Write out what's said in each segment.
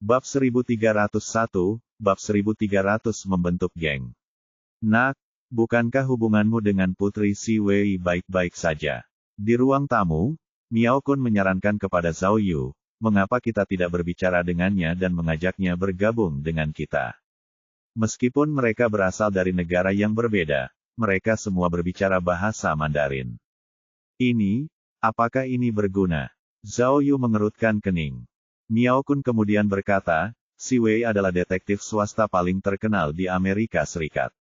Bab 1301, Bab 1300 membentuk geng. Nak, bukankah hubunganmu dengan Putri Si Wei baik-baik saja? Di ruang tamu, Miao Kun menyarankan kepada Zhao Yu, mengapa kita tidak berbicara dengannya dan mengajaknya bergabung dengan kita. Meskipun mereka berasal dari negara yang berbeda, mereka semua berbicara bahasa Mandarin. Apakah ini berguna? Zhao Yu mengerutkan kening. Miao Kun kemudian berkata, Si Wei adalah detektif swasta paling terkenal di Amerika Serikat.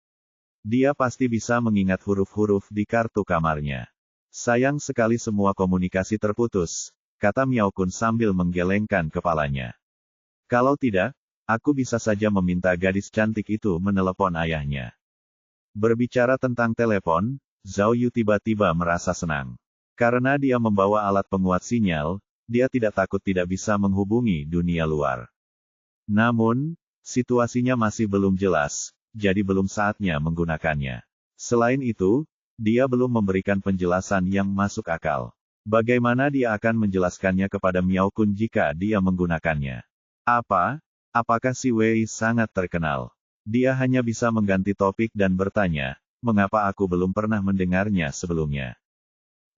Dia pasti bisa mengingat huruf-huruf di kartu kamarnya. Sayang sekali semua komunikasi terputus, kata Miao Kun sambil menggelengkan kepalanya. Kalau tidak, aku bisa saja meminta gadis cantik itu menelepon ayahnya. Berbicara tentang telepon, Zhao Yu tiba-tiba merasa senang. Karena dia membawa alat penguat sinyal, dia tidak takut tidak bisa menghubungi dunia luar. Namun, situasinya masih belum jelas, jadi belum saatnya menggunakannya. Selain itu, dia belum memberikan penjelasan yang masuk akal. Bagaimana dia akan menjelaskannya kepada Miao Kun jika dia menggunakannya? Apakah Si Wei sangat terkenal? Dia hanya bisa mengganti topik dan bertanya, mengapa aku belum pernah mendengarnya sebelumnya?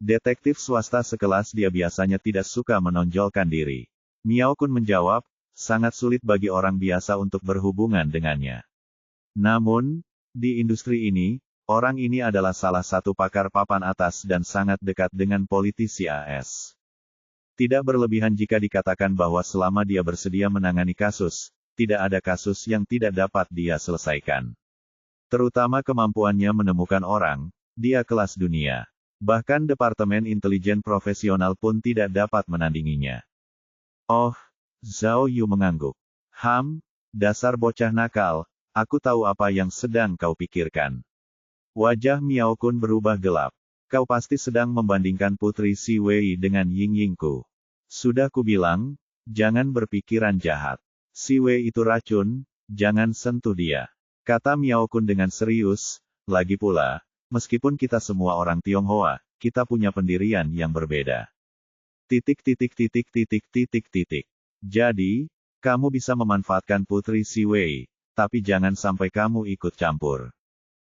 Detektif swasta sekelas dia biasanya tidak suka menonjolkan diri. Miao Kun menjawab, sangat sulit bagi orang biasa untuk berhubungan dengannya. Namun, di industri ini, orang ini adalah salah satu pakar papan atas dan sangat dekat dengan politisi AS. Tidak berlebihan jika dikatakan bahwa selama dia bersedia menangani kasus, tidak ada kasus yang tidak dapat dia selesaikan. Terutama kemampuannya menemukan orang, dia kelas dunia. Bahkan Departemen Intelijen Profesional pun tidak dapat menandinginya. Oh, Zhao Yu mengangguk. Dasar bocah nakal, aku tahu apa yang sedang kau pikirkan. Wajah Miao Kun berubah gelap. Kau pasti sedang membandingkan Putri Si Wei dengan Ying Yingku. Sudah kubilang, jangan berpikiran jahat. Si Wei itu racun, jangan sentuh dia. Kata Miao Kun dengan serius, lagi pula, meskipun kita semua orang Tionghoa, kita punya pendirian yang berbeda. Jadi, kamu bisa memanfaatkan Putri Si Wei, tapi jangan sampai kamu ikut campur.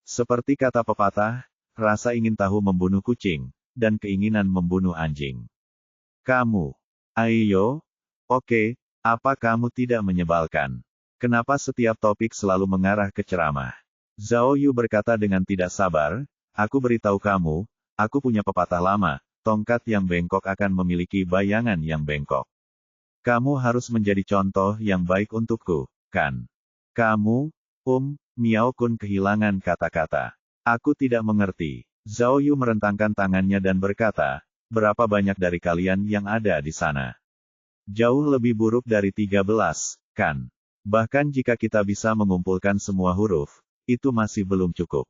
Seperti kata pepatah, rasa ingin tahu membunuh kucing, dan keinginan membunuh anjing. Kamu, oke, apa kamu tidak menyebalkan? Kenapa setiap topik selalu mengarah ke ceramah? Zhao Yu berkata dengan tidak sabar, aku beritahu kamu, aku punya pepatah lama, tongkat yang bengkok akan memiliki bayangan yang bengkok. Kamu harus menjadi contoh yang baik untukku, kan? Kamu, Miao Kun kehilangan kata-kata. Aku tidak mengerti. Zhao Yu merentangkan tangannya dan berkata, berapa banyak dari kalian yang ada di sana? Jauh lebih buruk dari 13, kan? Bahkan jika kita bisa mengumpulkan semua huruf, itu masih belum cukup.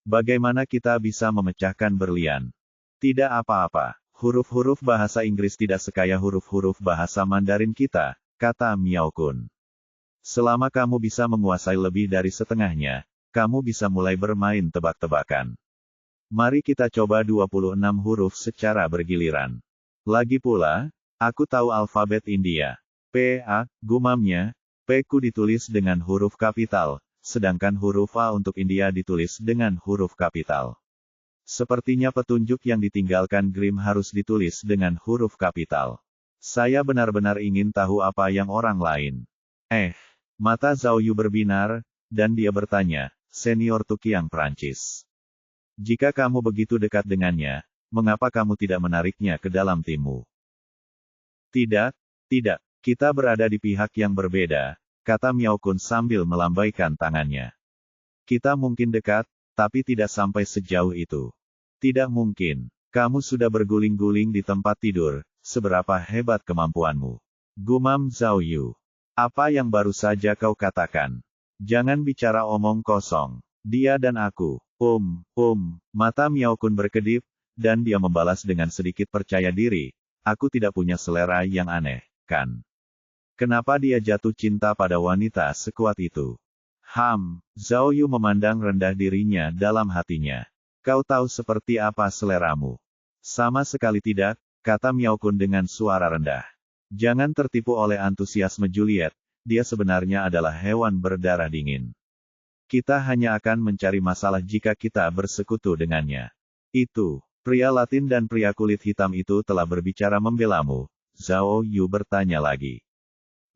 Bagaimana kita bisa memecahkan berlian? Tidak apa-apa, huruf-huruf bahasa Inggris tidak sekaya huruf-huruf bahasa Mandarin kita, kata Miao Kun. Selama kamu bisa menguasai lebih dari setengahnya, kamu bisa mulai bermain tebak-tebakan. Mari kita coba 26 huruf secara bergiliran. Lagi pula, aku tahu alfabet India. Gumamnya, P ku ditulis dengan huruf kapital, sedangkan huruf A untuk India ditulis dengan huruf kapital. Sepertinya petunjuk yang ditinggalkan Grimm harus ditulis dengan huruf kapital. Saya benar-benar ingin tahu apa yang orang lain. Mata Zhao Yu berbinar, dan dia bertanya, senior Tukiang Prancis. Jika kamu begitu dekat dengannya, mengapa kamu tidak menariknya ke dalam timmu? Tidak, kita berada di pihak yang berbeda, kata Miao Kun sambil melambaikan tangannya. Kita mungkin dekat, tapi tidak sampai sejauh itu. Tidak mungkin. Kamu sudah berguling-guling di tempat tidur, seberapa hebat kemampuanmu. Gumam Zhao Yu. Apa yang baru saja kau katakan? Jangan bicara omong kosong. Dia dan aku. Mata Miao Kun berkedip, dan dia membalas dengan sedikit percaya diri. Aku tidak punya selera yang aneh, kan? Kenapa dia jatuh cinta pada wanita sekuat itu? Zhao Yu memandang rendah dirinya dalam hatinya. Kau tahu seperti apa seleramu? Sama sekali tidak, kata Miao Kun dengan suara rendah. Jangan tertipu oleh antusiasme Juliet, dia sebenarnya adalah hewan berdarah dingin. Kita hanya akan mencari masalah jika kita bersekutu dengannya. Itu, pria Latin dan pria kulit hitam itu telah berbicara membelamu. Zhao Yu bertanya lagi.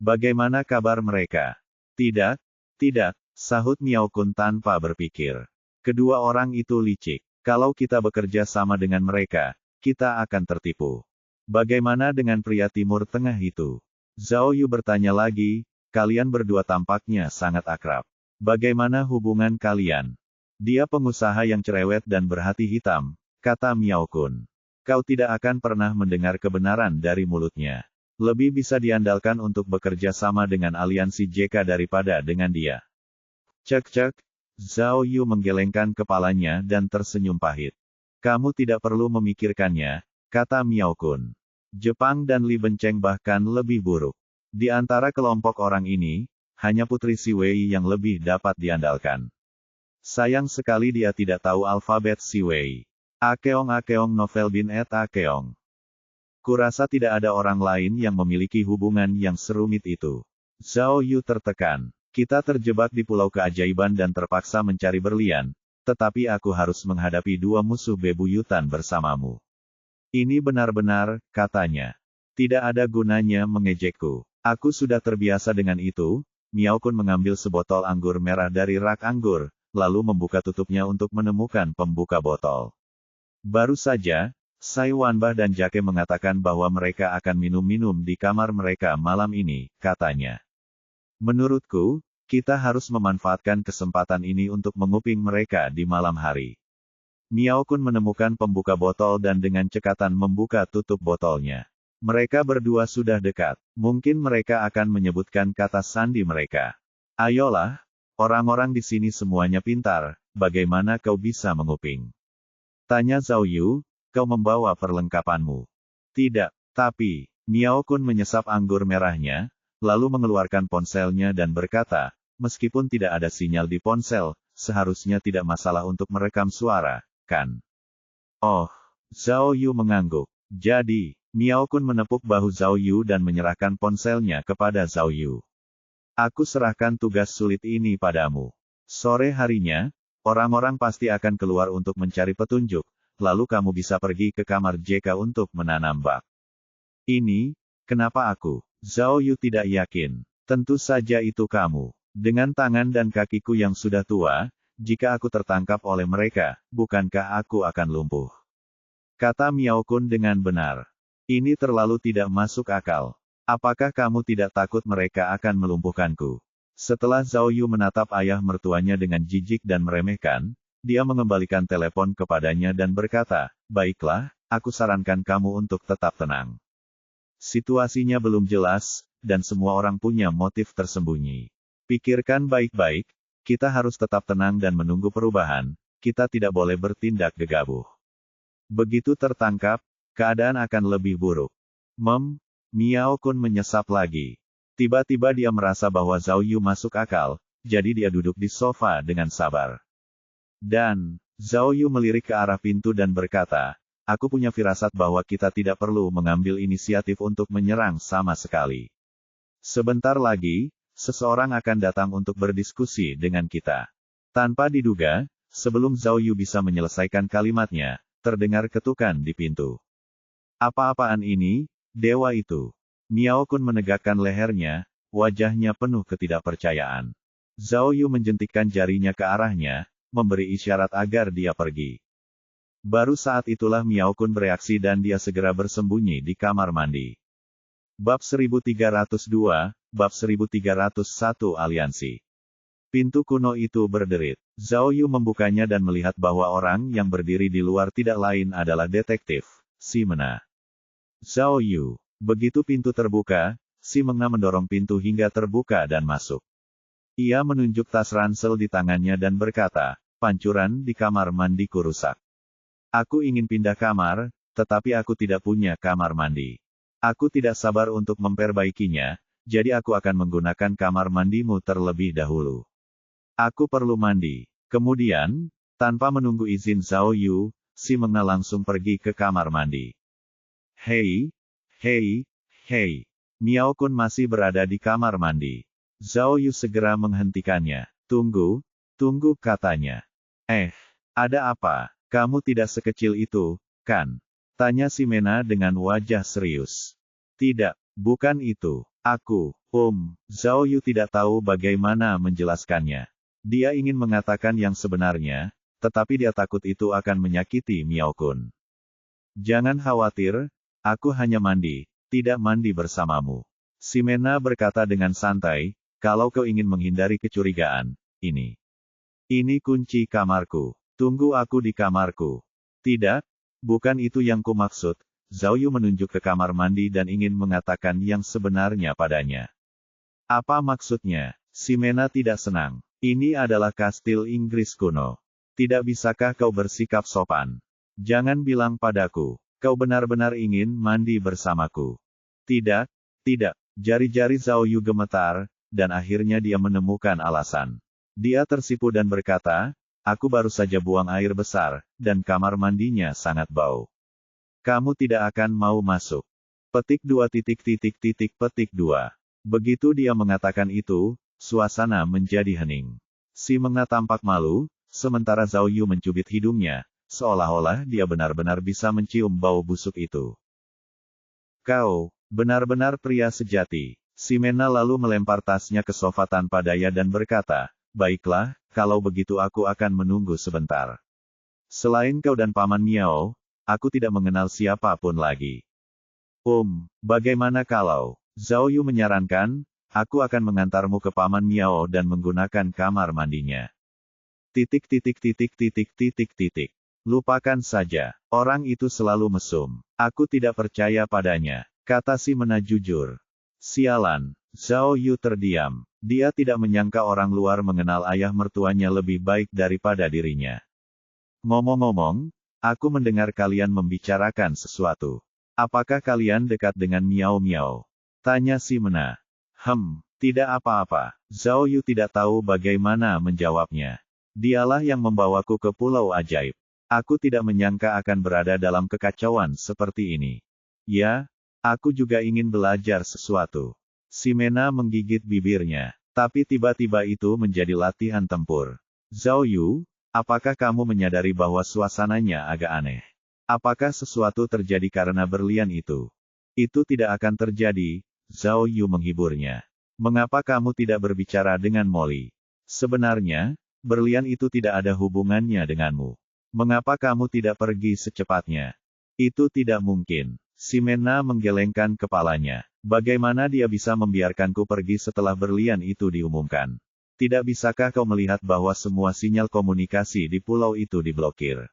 Bagaimana kabar mereka? Tidak, tidak, sahut Miao Kun tanpa berpikir. Kedua orang itu licik. Kalau kita bekerja sama dengan mereka, kita akan tertipu. Bagaimana dengan pria Timur Tengah itu? Zhao Yu bertanya lagi, kalian berdua tampaknya sangat akrab. Bagaimana hubungan kalian? Dia pengusaha yang cerewet dan berhati hitam, kata Miao Kun. Kau tidak akan pernah mendengar kebenaran dari mulutnya. Lebih bisa diandalkan untuk bekerja sama dengan aliansi JK daripada dengan dia. Cek-cek, Zhao Yu menggelengkan kepalanya dan tersenyum pahit. Kamu tidak perlu memikirkannya, kata Miao Kun. Jepang dan Li Benceng bahkan lebih buruk. Di antara kelompok orang ini, hanya Putri Si Wei yang lebih dapat diandalkan. Sayang sekali dia tidak tahu alfabet Si Wei. Akeong novel bin et akeong. Kurasa tidak ada orang lain yang memiliki hubungan yang serumit itu. Zhao Yu tertekan. Kita terjebak di pulau keajaiban dan terpaksa mencari berlian, tetapi aku harus menghadapi dua musuh bebuyutan bersamamu. Ini benar-benar, katanya. Tidak ada gunanya mengejekku. Aku sudah terbiasa dengan itu. Miao Kun mengambil sebotol anggur merah dari rak anggur, lalu membuka tutupnya untuk menemukan pembuka botol. Baru saja, Sai Wanbah dan Jake mengatakan bahwa mereka akan minum-minum di kamar mereka malam ini, katanya. Menurutku, kita harus memanfaatkan kesempatan ini untuk menguping mereka di malam hari. Miao Kun menemukan pembuka botol dan dengan cekatan membuka tutup botolnya. Mereka berdua sudah dekat. Mungkin mereka akan menyebutkan kata sandi mereka. Ayolah, orang-orang di sini semuanya pintar, bagaimana kau bisa menguping? Tanya Zhao Yu, kau membawa perlengkapanmu. Tidak, tapi, Miao Kun menyesap anggur merahnya, lalu mengeluarkan ponselnya dan berkata, meskipun tidak ada sinyal di ponsel, seharusnya tidak masalah untuk merekam suara, kan? Oh, Zhao Yu mengangguk. Jadi, Miao Kun menepuk bahu Zhao Yu dan menyerahkan ponselnya kepada Zhao Yu. Aku serahkan tugas sulit ini padamu. Sore harinya, orang-orang pasti akan keluar untuk mencari petunjuk, lalu kamu bisa pergi ke kamar JK untuk menanam bak. Ini, kenapa aku? Zhao Yu tidak yakin. Tentu saja itu kamu. Dengan tangan dan kakiku yang sudah tua, jika aku tertangkap oleh mereka, bukankah aku akan lumpuh? Kata Miao Kun dengan benar. Ini terlalu tidak masuk akal. Apakah kamu tidak takut mereka akan melumpuhkanku? Setelah Zhao Yu menatap ayah mertuanya dengan jijik dan meremehkan, dia mengembalikan telepon kepadanya dan berkata, baiklah, aku sarankan kamu untuk tetap tenang. Situasinya belum jelas, dan semua orang punya motif tersembunyi. Pikirkan baik-baik, kita harus tetap tenang dan menunggu perubahan, kita tidak boleh bertindak gegabah. Begitu tertangkap, keadaan akan lebih buruk. Miao Kun menyesap lagi. Tiba-tiba dia merasa bahwa Zhao Yu masuk akal, jadi dia duduk di sofa dengan sabar. Dan, Zhao Yu melirik ke arah pintu dan berkata, aku punya firasat bahwa kita tidak perlu mengambil inisiatif untuk menyerang sama sekali. Sebentar lagi, seseorang akan datang untuk berdiskusi dengan kita. Tanpa diduga, sebelum Zhao Yu bisa menyelesaikan kalimatnya, terdengar ketukan di pintu. Apa-apaan ini, dewa itu? Miao Kun menegakkan lehernya, wajahnya penuh ketidakpercayaan. Zhao Yu menjentikkan jarinya ke arahnya, memberi isyarat agar dia pergi. Baru saat itulah Miao Kun bereaksi dan dia segera bersembunyi di kamar mandi. Bab 1302, Bab 1301 Aliansi. Pintu kuno itu berderit. Zhao Yu membukanya dan melihat bahwa orang yang berdiri di luar tidak lain adalah detektif, Si Mena. Zhao Yu. Begitu pintu terbuka, Si Mena mendorong pintu hingga terbuka dan masuk. Ia menunjuk tas ransel di tangannya dan berkata, pancuran di kamar mandiku rusak. Aku ingin pindah kamar, tetapi aku tidak punya kamar mandi. Aku tidak sabar untuk memperbaikinya, jadi aku akan menggunakan kamar mandimu terlebih dahulu. Aku perlu mandi. Kemudian, tanpa menunggu izin Zhao Yu, Si Mena langsung pergi ke kamar mandi. Hei! Miao Kun masih berada di kamar mandi. Zhao Yu segera menghentikannya. Tunggu, katanya. Ada apa? Kamu tidak sekecil itu, kan? Tanya si Mena dengan wajah serius. Tidak, bukan itu. Zhao Yu tidak tahu bagaimana menjelaskannya. Dia ingin mengatakan yang sebenarnya, tetapi dia takut itu akan menyakiti Miao Kun. Jangan khawatir, aku hanya mandi, tidak mandi bersamamu. Si Mena berkata dengan santai, kalau kau ingin menghindari kecurigaan, ini kunci kamarku. Tunggu aku di kamarku. Tidak, bukan itu yang kumaksud. Zhao Yu menunjuk ke kamar mandi dan ingin mengatakan yang sebenarnya padanya. Apa maksudnya? Si Mena tidak senang. Ini adalah kastil Inggris kuno. Tidak bisakah kau bersikap sopan? Jangan bilang padaku, kau benar-benar ingin mandi bersamaku. Tidak. Jari-jari Zhao Yu gemetar, dan akhirnya dia menemukan alasan. Dia tersipu dan berkata, aku baru saja buang air besar, dan kamar mandinya sangat bau. Kamu tidak akan mau masuk. Petik 2. Begitu dia mengatakan itu, suasana menjadi hening. Si Mena tampak malu, sementara Zhao Yu mencubit hidungnya, seolah-olah dia benar-benar bisa mencium bau busuk itu. Kau, benar-benar pria sejati. Si Mena lalu melempar tasnya ke sofa tanpa daya dan berkata, baiklah, kalau begitu aku akan menunggu sebentar. Selain kau dan Paman Miao, aku tidak mengenal siapapun lagi. Bagaimana kalau, Zhao Yu menyarankan, aku akan mengantarmu ke Paman Miao dan menggunakan kamar mandinya. Lupakan saja, orang itu selalu mesum. Aku tidak percaya padanya, kata si Mena jujur. Sialan, Zhao Yu terdiam. Dia tidak menyangka orang luar mengenal ayah mertuanya lebih baik daripada dirinya. Ngomong-ngomong, aku mendengar kalian membicarakan sesuatu. Apakah kalian dekat dengan Miao Miao? Tanya si Mena. Tidak apa-apa. Zhao Yu tidak tahu bagaimana menjawabnya. Dialah yang membawaku ke Pulau Ajaib. Aku tidak menyangka akan berada dalam kekacauan seperti ini. Ya, aku juga ingin belajar sesuatu. Si Mena menggigit bibirnya. Tapi tiba-tiba itu menjadi latihan tempur. Zhao Yu, apakah kamu menyadari bahwa suasananya agak aneh? Apakah sesuatu terjadi karena berlian itu? Itu tidak akan terjadi, Zhao Yu menghiburnya. Mengapa kamu tidak berbicara dengan Molly? Sebenarnya, berlian itu tidak ada hubungannya denganmu. Mengapa kamu tidak pergi secepatnya? Itu tidak mungkin. Si Mena menggelengkan kepalanya. Bagaimana dia bisa membiarkanku pergi setelah berlian itu diumumkan? Tidak bisakah kau melihat bahwa semua sinyal komunikasi di pulau itu diblokir?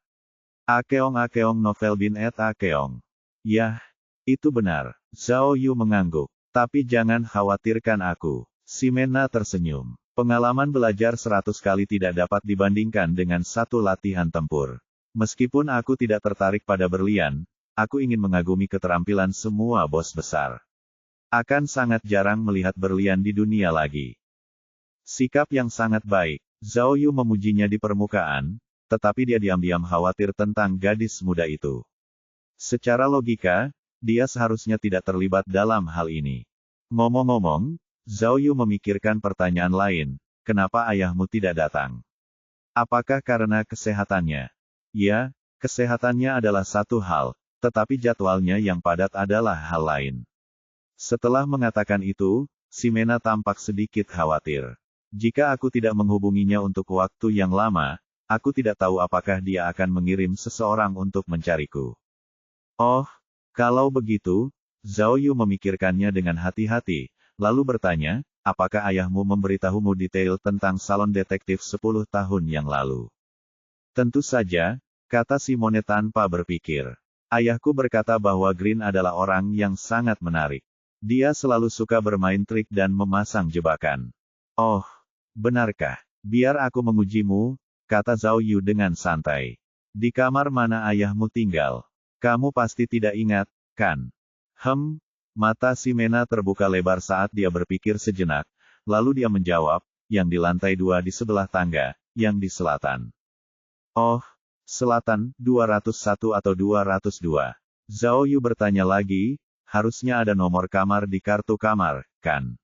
Akeong novel bin et Akeong. Yah, itu benar. Zhao Yu mengangguk. Tapi jangan khawatirkan aku. Si Mena tersenyum. Pengalaman belajar 100 kali tidak dapat dibandingkan dengan satu latihan tempur. Meskipun aku tidak tertarik pada berlian, aku ingin mengagumi keterampilan semua bos besar. Akan sangat jarang melihat berlian di dunia lagi. Sikap yang sangat baik. Zhao Yu memujinya di permukaan, tetapi dia diam-diam khawatir tentang gadis muda itu. Secara logika, dia seharusnya tidak terlibat dalam hal ini. Ngomong-ngomong, Zhao Yu memikirkan pertanyaan lain, kenapa ayahmu tidak datang? Apakah karena kesehatannya? Ya, kesehatannya adalah satu hal, tetapi jadwalnya yang padat adalah hal lain. Setelah mengatakan itu, si Mena tampak sedikit khawatir. Jika aku tidak menghubunginya untuk waktu yang lama, aku tidak tahu apakah dia akan mengirim seseorang untuk mencariku. Oh, kalau begitu, Zhao Yu memikirkannya dengan hati-hati, lalu bertanya, apakah ayahmu memberitahumu detail tentang salon detektif 10 tahun yang lalu? Tentu saja, kata Simone tanpa berpikir. Ayahku berkata bahwa Green adalah orang yang sangat menarik. Dia selalu suka bermain trik dan memasang jebakan. Oh, benarkah? Biar aku mengujimu, kata Zhao Yu dengan santai. Di kamar mana ayahmu tinggal? Kamu pasti tidak ingat, kan? Mata si Mena terbuka lebar saat dia berpikir sejenak, lalu dia menjawab, yang di lantai 2 di sebelah tangga, yang di selatan. Oh, selatan, 201 atau 202. Zhao Yu bertanya lagi, harusnya ada nomor kamar di kartu kamar, kan?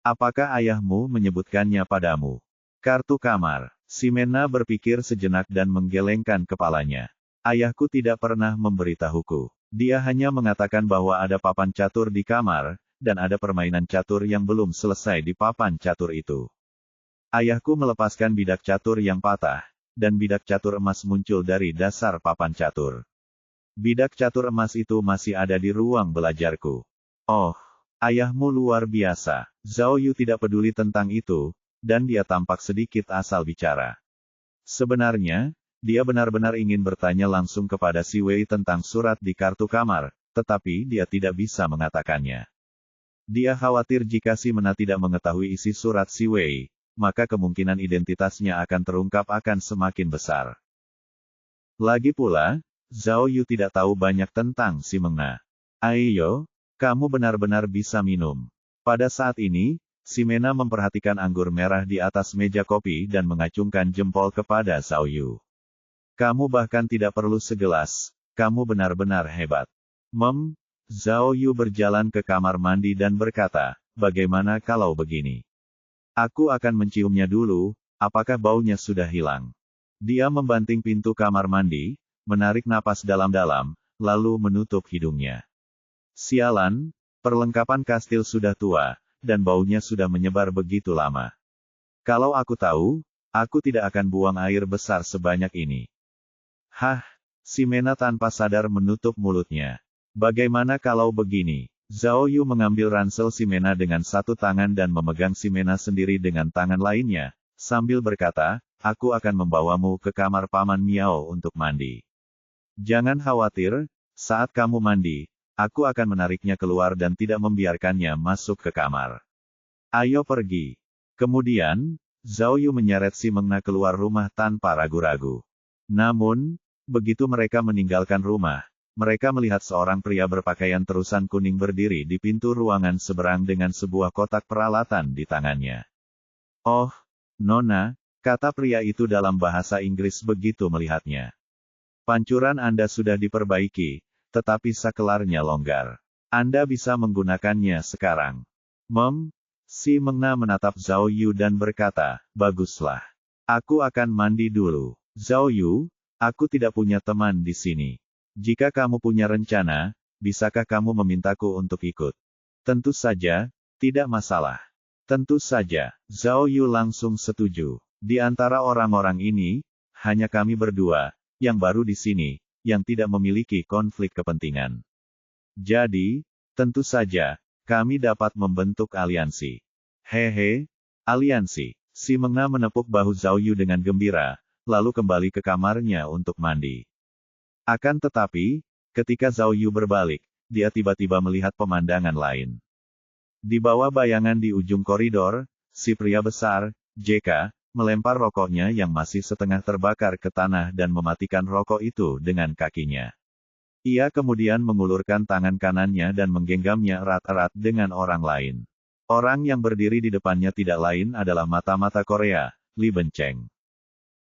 Apakah ayahmu menyebutkannya padamu? Kartu kamar. Ximena berpikir sejenak dan menggelengkan kepalanya. Ayahku tidak pernah memberitahuku. Dia hanya mengatakan bahwa ada papan catur di kamar, dan ada permainan catur yang belum selesai di papan catur itu. Ayahku melepaskan bidak catur yang patah, dan bidak catur emas muncul dari dasar papan catur. Bidak catur emas itu masih ada di ruang belajarku. Oh, ayahmu luar biasa. Zhao Yu tidak peduli tentang itu, dan dia tampak sedikit asal bicara. Sebenarnya, dia benar-benar ingin bertanya langsung kepada si Wei tentang surat di kartu kamar, tetapi dia tidak bisa mengatakannya. Dia khawatir jika si Mena tidak mengetahui isi surat si Wei, maka kemungkinan identitasnya akan terungkap akan semakin besar. Lagi pula, Zhao Yu tidak tahu banyak tentang si Mena. Ayo, kamu benar-benar bisa minum. Pada saat ini, si Mena memperhatikan anggur merah di atas meja kopi dan mengacungkan jempol kepada Zhao Yu. Kamu bahkan tidak perlu segelas, kamu benar-benar hebat. Zhao Yu berjalan ke kamar mandi dan berkata, bagaimana kalau begini? Aku akan menciumnya dulu, apakah baunya sudah hilang? Dia membanting pintu kamar mandi, menarik napas dalam-dalam, lalu menutup hidungnya. Sialan, perlengkapan kastil sudah tua, dan baunya sudah menyebar begitu lama. Kalau aku tahu, aku tidak akan buang air besar sebanyak ini. Hah, si Mena tanpa sadar menutup mulutnya. Bagaimana kalau begini? Zhao Yu mengambil ransel si Mena dengan satu tangan dan memegang si Mena sendiri dengan tangan lainnya, sambil berkata, aku akan membawamu ke kamar Paman Miao untuk mandi. Jangan khawatir, saat kamu mandi, aku akan menariknya keluar dan tidak membiarkannya masuk ke kamar. Ayo pergi. Kemudian, Zhao Yu menyeret si Mena keluar rumah tanpa ragu-ragu. Namun, begitu mereka meninggalkan rumah, mereka melihat seorang pria berpakaian terusan kuning berdiri di pintu ruangan seberang dengan sebuah kotak peralatan di tangannya. Oh, Nona, kata pria itu dalam bahasa Inggris begitu melihatnya. Pancuran Anda sudah diperbaiki, tetapi sakelarnya longgar. Anda bisa menggunakannya sekarang. Si Mena menatap Zhao Yu dan berkata, baguslah. Aku akan mandi dulu. Zhao Yu, aku tidak punya teman di sini. Jika kamu punya rencana, bisakah kamu memintaku untuk ikut? Tentu saja, tidak masalah. Tentu saja, Zhao Yu langsung setuju. Di antara orang-orang ini, hanya kami berdua, yang baru di sini, yang tidak memiliki konflik kepentingan. Jadi, tentu saja, kami dapat membentuk aliansi. Hehe, aliansi. Si Mena menepuk bahu Zhao Yu dengan gembira, lalu kembali ke kamarnya untuk mandi. Akan tetapi, ketika Zhao Yu berbalik, dia tiba-tiba melihat pemandangan lain. Di bawah bayangan di ujung koridor, si pria besar, JK, melempar rokoknya yang masih setengah terbakar ke tanah dan mematikan rokok itu dengan kakinya. Ia kemudian mengulurkan tangan kanannya dan menggenggamnya erat-erat dengan orang lain. Orang yang berdiri di depannya tidak lain adalah mata-mata Korea, Li Bencheng.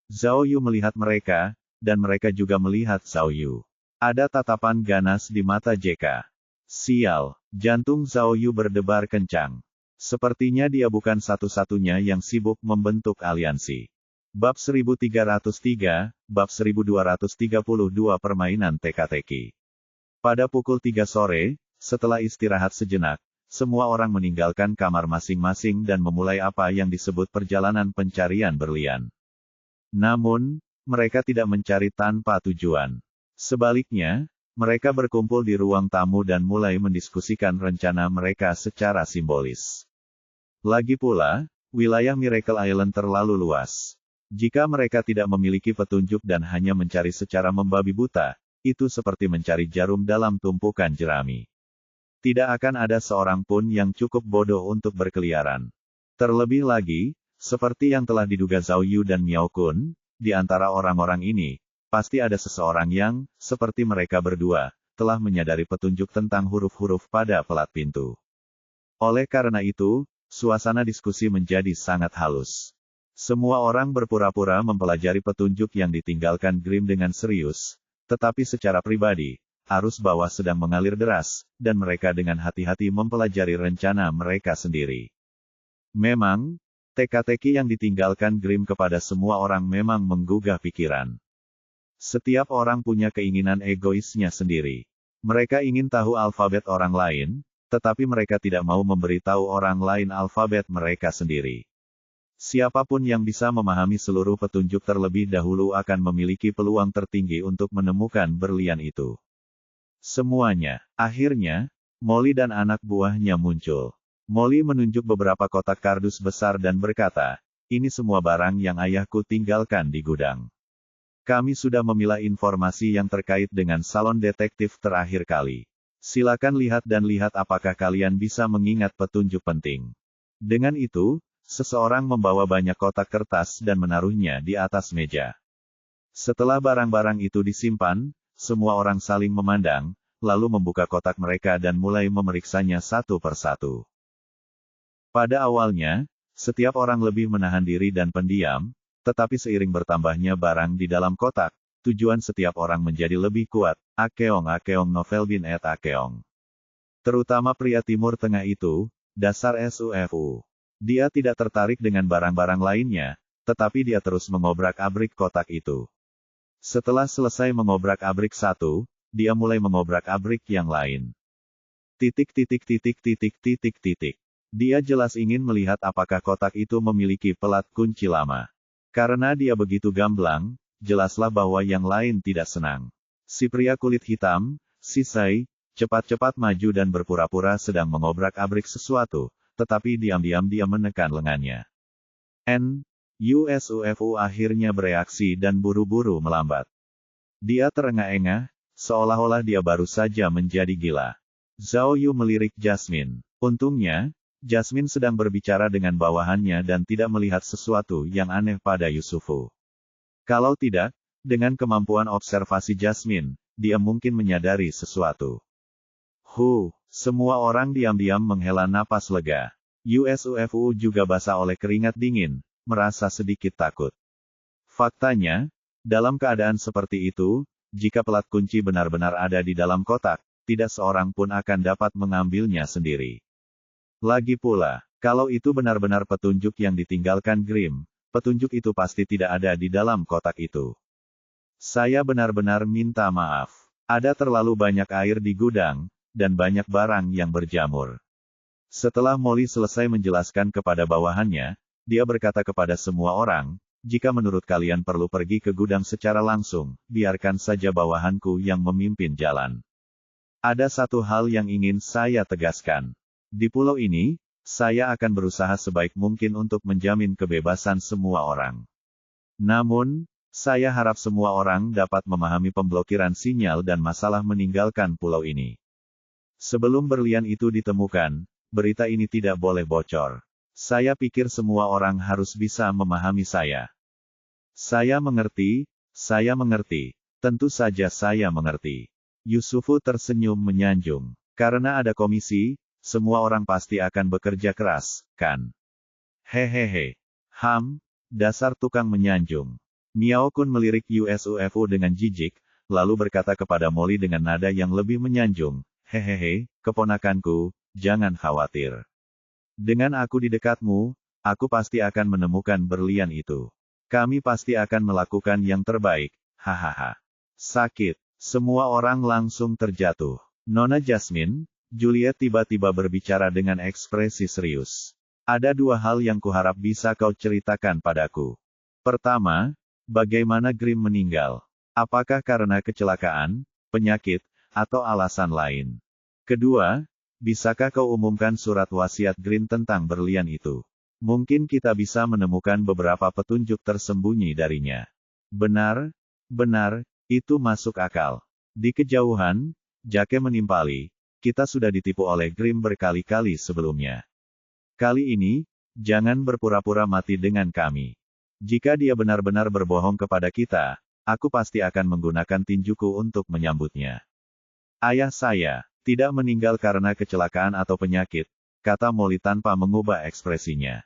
Zhao Yu melihat mereka, dan mereka juga melihat Zhao Yu. Ada tatapan ganas di mata JK. Sial, jantung Zhao Yu berdebar kencang. Sepertinya dia bukan satu-satunya yang sibuk membentuk aliansi. Bab 1303, Bab 1232 Permainan Teka-teki. Pada pukul 3 sore, setelah istirahat sejenak, semua orang meninggalkan kamar masing-masing dan memulai apa yang disebut perjalanan pencarian berlian. Namun, mereka tidak mencari tanpa tujuan. Sebaliknya, mereka berkumpul di ruang tamu dan mulai mendiskusikan rencana mereka secara simbolis. Lagi pula, wilayah Miracle Island terlalu luas. Jika mereka tidak memiliki petunjuk dan hanya mencari secara membabi buta, itu seperti mencari jarum dalam tumpukan jerami. Tidak akan ada seorang pun yang cukup bodoh untuk berkeliaran. Terlebih lagi, seperti yang telah diduga Zhao Yu dan Miao Kun, di antara orang-orang ini, pasti ada seseorang yang, seperti mereka berdua, telah menyadari petunjuk tentang huruf-huruf pada pelat pintu. Oleh karena itu, suasana diskusi menjadi sangat halus. Semua orang berpura-pura mempelajari petunjuk yang ditinggalkan Grimm dengan serius, tetapi secara pribadi, arus bawah sedang mengalir deras, dan mereka dengan hati-hati mempelajari rencana mereka sendiri. Memang, teka-teki yang ditinggalkan Grimm kepada semua orang memang menggugah pikiran. Setiap orang punya keinginan egoisnya sendiri. Mereka ingin tahu alfabet orang lain, tetapi mereka tidak mau memberitahu orang lain alfabet mereka sendiri. Siapapun yang bisa memahami seluruh petunjuk terlebih dahulu akan memiliki peluang tertinggi untuk menemukan berlian itu. Semuanya. Akhirnya, Molly dan anak buahnya muncul. Molly menunjuk beberapa kotak kardus besar dan berkata, "Ini semua barang yang ayahku tinggalkan di gudang. Kami sudah memilah informasi yang terkait dengan salon detektif terakhir kali. Silakan lihat dan lihat apakah kalian bisa mengingat petunjuk penting." Dengan itu, seseorang membawa banyak kotak kertas dan menaruhnya di atas meja. Setelah barang-barang itu disimpan, semua orang saling memandang, lalu membuka kotak mereka dan mulai memeriksanya satu persatu. Pada awalnya, setiap orang lebih menahan diri dan pendiam, tetapi seiring bertambahnya barang di dalam kotak, tujuan setiap orang menjadi lebih kuat. Akeong novel bin et Akeong. Terutama pria Timur Tengah itu, dasar SUFU. Dia tidak tertarik dengan barang-barang lainnya, tetapi dia terus mengobrak-abrik kotak itu. Setelah selesai mengobrak-abrik satu, dia mulai mengobrak-abrik yang lain. Dia jelas ingin melihat apakah kotak itu memiliki pelat kunci lama. Karena dia begitu gamblang, jelaslah bahwa yang lain tidak senang. Si pria kulit hitam, si Sai, cepat-cepat maju dan berpura-pura sedang mengobrak-abrik sesuatu, tetapi diam-diam dia menekan lengannya. USUFU akhirnya bereaksi dan buru-buru melambat. Dia terengah-engah, seolah-olah dia baru saja menjadi gila. Zhao Yu melirik Jasmine. Untungnya, Jasmine sedang berbicara dengan bawahannya dan tidak melihat sesuatu yang aneh pada Yusufu. Kalau tidak, dengan kemampuan observasi Jasmine, dia mungkin menyadari sesuatu. Semua orang diam-diam menghela napas lega. USUFU juga basah oleh keringat dingin, merasa sedikit takut. Faktanya, dalam keadaan seperti itu, jika pelat kunci benar-benar ada di dalam kotak, tidak seorang pun akan dapat mengambilnya sendiri. Lagi pula, kalau itu benar-benar petunjuk yang ditinggalkan Grimm, petunjuk itu pasti tidak ada di dalam kotak itu. Saya benar-benar minta maaf. Ada terlalu banyak air di gudang, dan banyak barang yang berjamur. Setelah Molly selesai menjelaskan kepada bawahannya, dia berkata kepada semua orang, "Jika menurut kalian perlu pergi ke gudang secara langsung, biarkan saja bawahanku yang memimpin jalan. Ada satu hal yang ingin saya tegaskan. Di pulau ini, saya akan berusaha sebaik mungkin untuk menjamin kebebasan semua orang. Namun, saya harap semua orang dapat memahami pemblokiran sinyal dan masalah meninggalkan pulau ini. Sebelum berlian itu ditemukan, berita ini tidak boleh bocor. Saya pikir semua orang harus bisa memahami saya." Saya mengerti, tentu saja saya mengerti. Yusufu tersenyum menyanjung. Karena ada komisi, semua orang pasti akan bekerja keras, kan? Hehehe. Dasar tukang menyanjung. Miao Kun melirik USUFU dengan jijik, lalu berkata kepada Molly dengan nada yang lebih menyanjung, "Hehehe, keponakanku, jangan khawatir. Dengan aku di dekatmu, aku pasti akan menemukan berlian itu. Kami pasti akan melakukan yang terbaik, hahaha." Sakit. Semua orang langsung terjatuh. Nona Jasmine, Juliet tiba-tiba berbicara dengan ekspresi serius. "Ada dua hal yang kuharap bisa kau ceritakan padaku. Pertama, bagaimana Grimm meninggal? Apakah karena kecelakaan, penyakit, atau alasan lain? Kedua, bisakah kau umumkan surat wasiat Grimm tentang berlian itu? Mungkin kita bisa menemukan beberapa petunjuk tersembunyi darinya." Benar, itu masuk akal. Di kejauhan, Jake menimpali, "Kita sudah ditipu oleh Grimm berkali-kali sebelumnya. Kali ini, jangan berpura-pura mati dengan kami. Jika dia benar-benar berbohong kepada kita, aku pasti akan menggunakan tinjuku untuk menyambutnya." "Ayah saya tidak meninggal karena kecelakaan atau penyakit," kata Molly tanpa mengubah ekspresinya.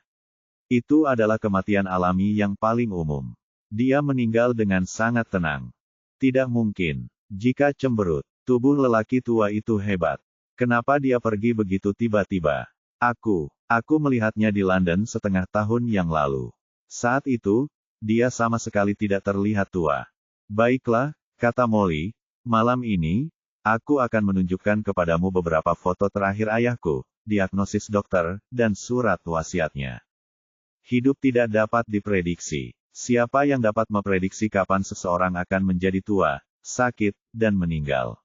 "Itu adalah kematian alami yang paling umum. Dia meninggal dengan sangat tenang. Tidak mungkin. Jika cemberut, tubuh lelaki tua itu hebat. Kenapa dia pergi begitu tiba-tiba?" Aku melihatnya di London setengah tahun yang lalu. Saat itu, dia sama sekali tidak terlihat tua. Baiklah, kata Molly, malam ini, aku akan menunjukkan kepadamu beberapa foto terakhir ayahku, diagnosis dokter, dan surat wasiatnya. Hidup tidak dapat diprediksi. Siapa yang dapat memprediksi kapan seseorang akan menjadi tua, sakit, dan meninggal?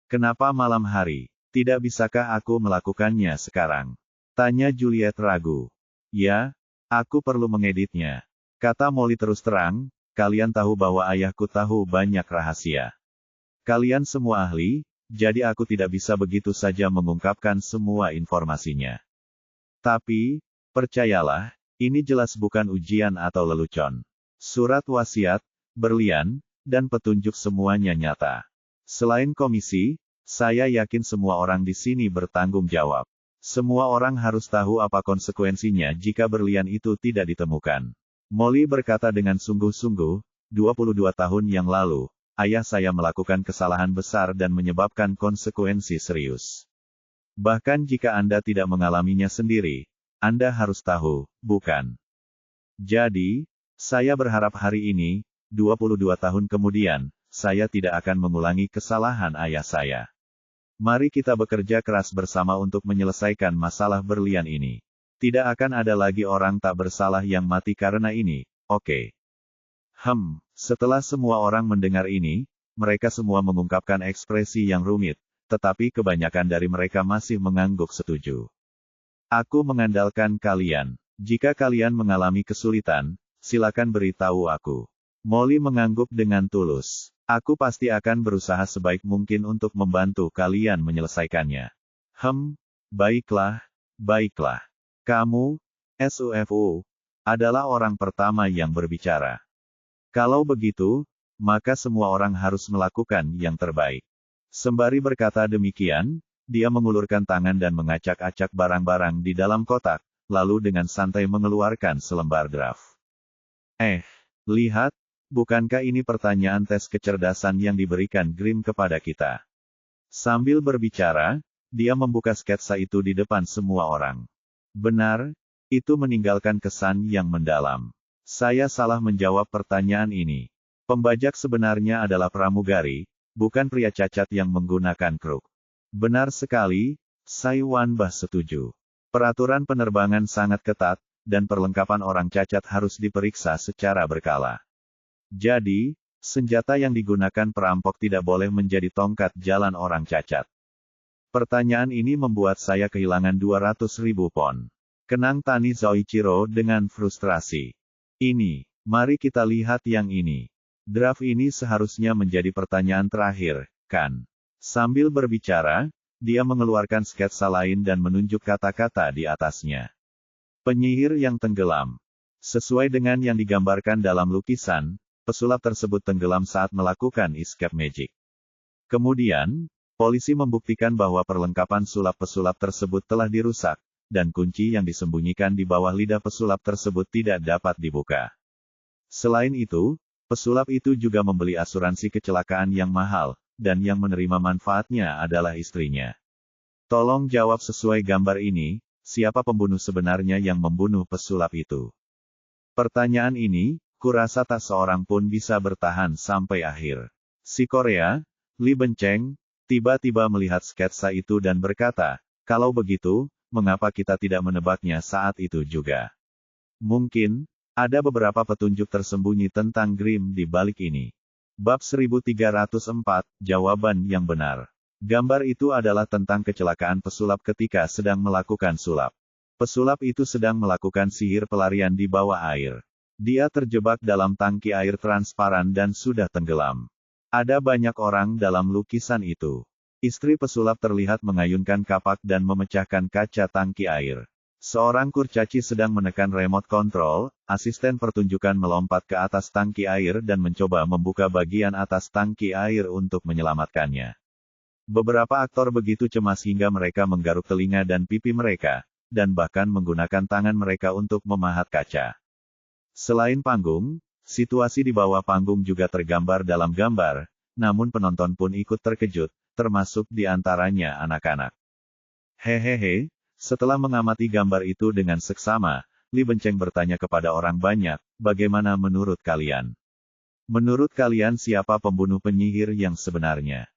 Kenapa malam hari? Tidak bisakah aku melakukannya sekarang? Tanya Juliet ragu. Ya, aku perlu mengeditnya. Kata Molly terus terang, kalian tahu bahwa ayahku tahu banyak rahasia. Kalian semua ahli, jadi aku tidak bisa begitu saja mengungkapkan semua informasinya. Tapi, percayalah, ini jelas bukan ujian atau lelucon. Surat wasiat, berlian, dan petunjuk semuanya nyata. Selain komisi, saya yakin semua orang di sini bertanggung jawab. Semua orang harus tahu apa konsekuensinya jika berlian itu tidak ditemukan. Molly berkata dengan sungguh-sungguh, 22 tahun yang lalu, ayah saya melakukan kesalahan besar dan menyebabkan konsekuensi serius. Bahkan jika Anda tidak mengalaminya sendiri, Anda harus tahu, bukan? Jadi, saya berharap hari ini, 22 tahun kemudian, saya tidak akan mengulangi kesalahan ayah saya. Mari kita bekerja keras bersama untuk menyelesaikan masalah berlian ini. Tidak akan ada lagi orang tak bersalah yang mati karena ini, oke? Setelah semua orang mendengar ini, mereka semua mengungkapkan ekspresi yang rumit, tetapi kebanyakan dari mereka masih mengangguk setuju. Aku mengandalkan kalian. Jika kalian mengalami kesulitan, silakan beritahu aku. Molly mengangguk dengan tulus. Aku pasti akan berusaha sebaik mungkin untuk membantu kalian menyelesaikannya. Baiklah, baiklah. Kamu, SUFU, adalah orang pertama yang berbicara. Kalau begitu, maka semua orang harus melakukan yang terbaik. Sembari berkata demikian, dia mengulurkan tangan dan mengacak-acak barang-barang di dalam kotak, lalu dengan santai mengeluarkan selembar draft. Lihat, bukankah ini pertanyaan tes kecerdasan yang diberikan Grimm kepada kita? Sambil berbicara, dia membuka sketsa itu di depan semua orang. Benar, itu meninggalkan kesan yang mendalam. Saya salah menjawab pertanyaan ini. Pembajak sebenarnya adalah pramugari, bukan pria cacat yang menggunakan kruk. Benar sekali, Sai Wanbah setuju. Peraturan penerbangan sangat ketat, dan perlengkapan orang cacat harus diperiksa secara berkala. Jadi, senjata yang digunakan perampok tidak boleh menjadi tongkat jalan orang cacat. Pertanyaan ini membuat saya kehilangan 200.000 pon. Kenang Tani Zoichiro dengan frustrasi. Mari kita lihat yang ini. Draft ini seharusnya menjadi pertanyaan terakhir, kan? Sambil berbicara, dia mengeluarkan sketsa lain dan menunjuk kata-kata di atasnya. Penyihir yang tenggelam. Sesuai dengan yang digambarkan dalam lukisan, pesulap tersebut tenggelam saat melakukan escape magic. Kemudian, polisi membuktikan bahwa perlengkapan sulap pesulap tersebut telah dirusak, dan kunci yang disembunyikan di bawah lidah pesulap tersebut tidak dapat dibuka. Selain itu, pesulap itu juga membeli asuransi kecelakaan yang mahal, dan yang menerima manfaatnya adalah istrinya. Tolong jawab sesuai gambar ini, siapa pembunuh sebenarnya yang membunuh pesulap itu? Pertanyaan ini, kurasa tak seorang pun bisa bertahan sampai akhir. Si Korea, Li Benceng, tiba-tiba melihat sketsa itu dan berkata, kalau begitu, mengapa kita tidak menebaknya saat itu juga? Mungkin, ada beberapa petunjuk tersembunyi tentang Grimm di balik ini. Bab 1304, jawaban yang benar. Gambar itu adalah tentang kecelakaan pesulap ketika sedang melakukan sulap. Pesulap itu sedang melakukan sihir pelarian di bawah air. Dia terjebak dalam tangki air transparan dan sudah tenggelam. Ada banyak orang dalam lukisan itu. Istri pesulap terlihat mengayunkan kapak dan memecahkan kaca tangki air. Seorang kurcaci sedang menekan remote control, asisten pertunjukan melompat ke atas tangki air dan mencoba membuka bagian atas tangki air untuk menyelamatkannya. Beberapa aktor begitu cemas hingga mereka menggaruk telinga dan pipi mereka, dan bahkan menggunakan tangan mereka untuk memahat kaca. Selain panggung, situasi di bawah panggung juga tergambar dalam gambar, namun penonton pun ikut terkejut, termasuk di antaranya anak-anak. Hehehe, Setelah mengamati gambar itu dengan seksama, Li Benceng bertanya kepada orang banyak, bagaimana menurut kalian? Menurut kalian siapa pembunuh penyihir yang sebenarnya?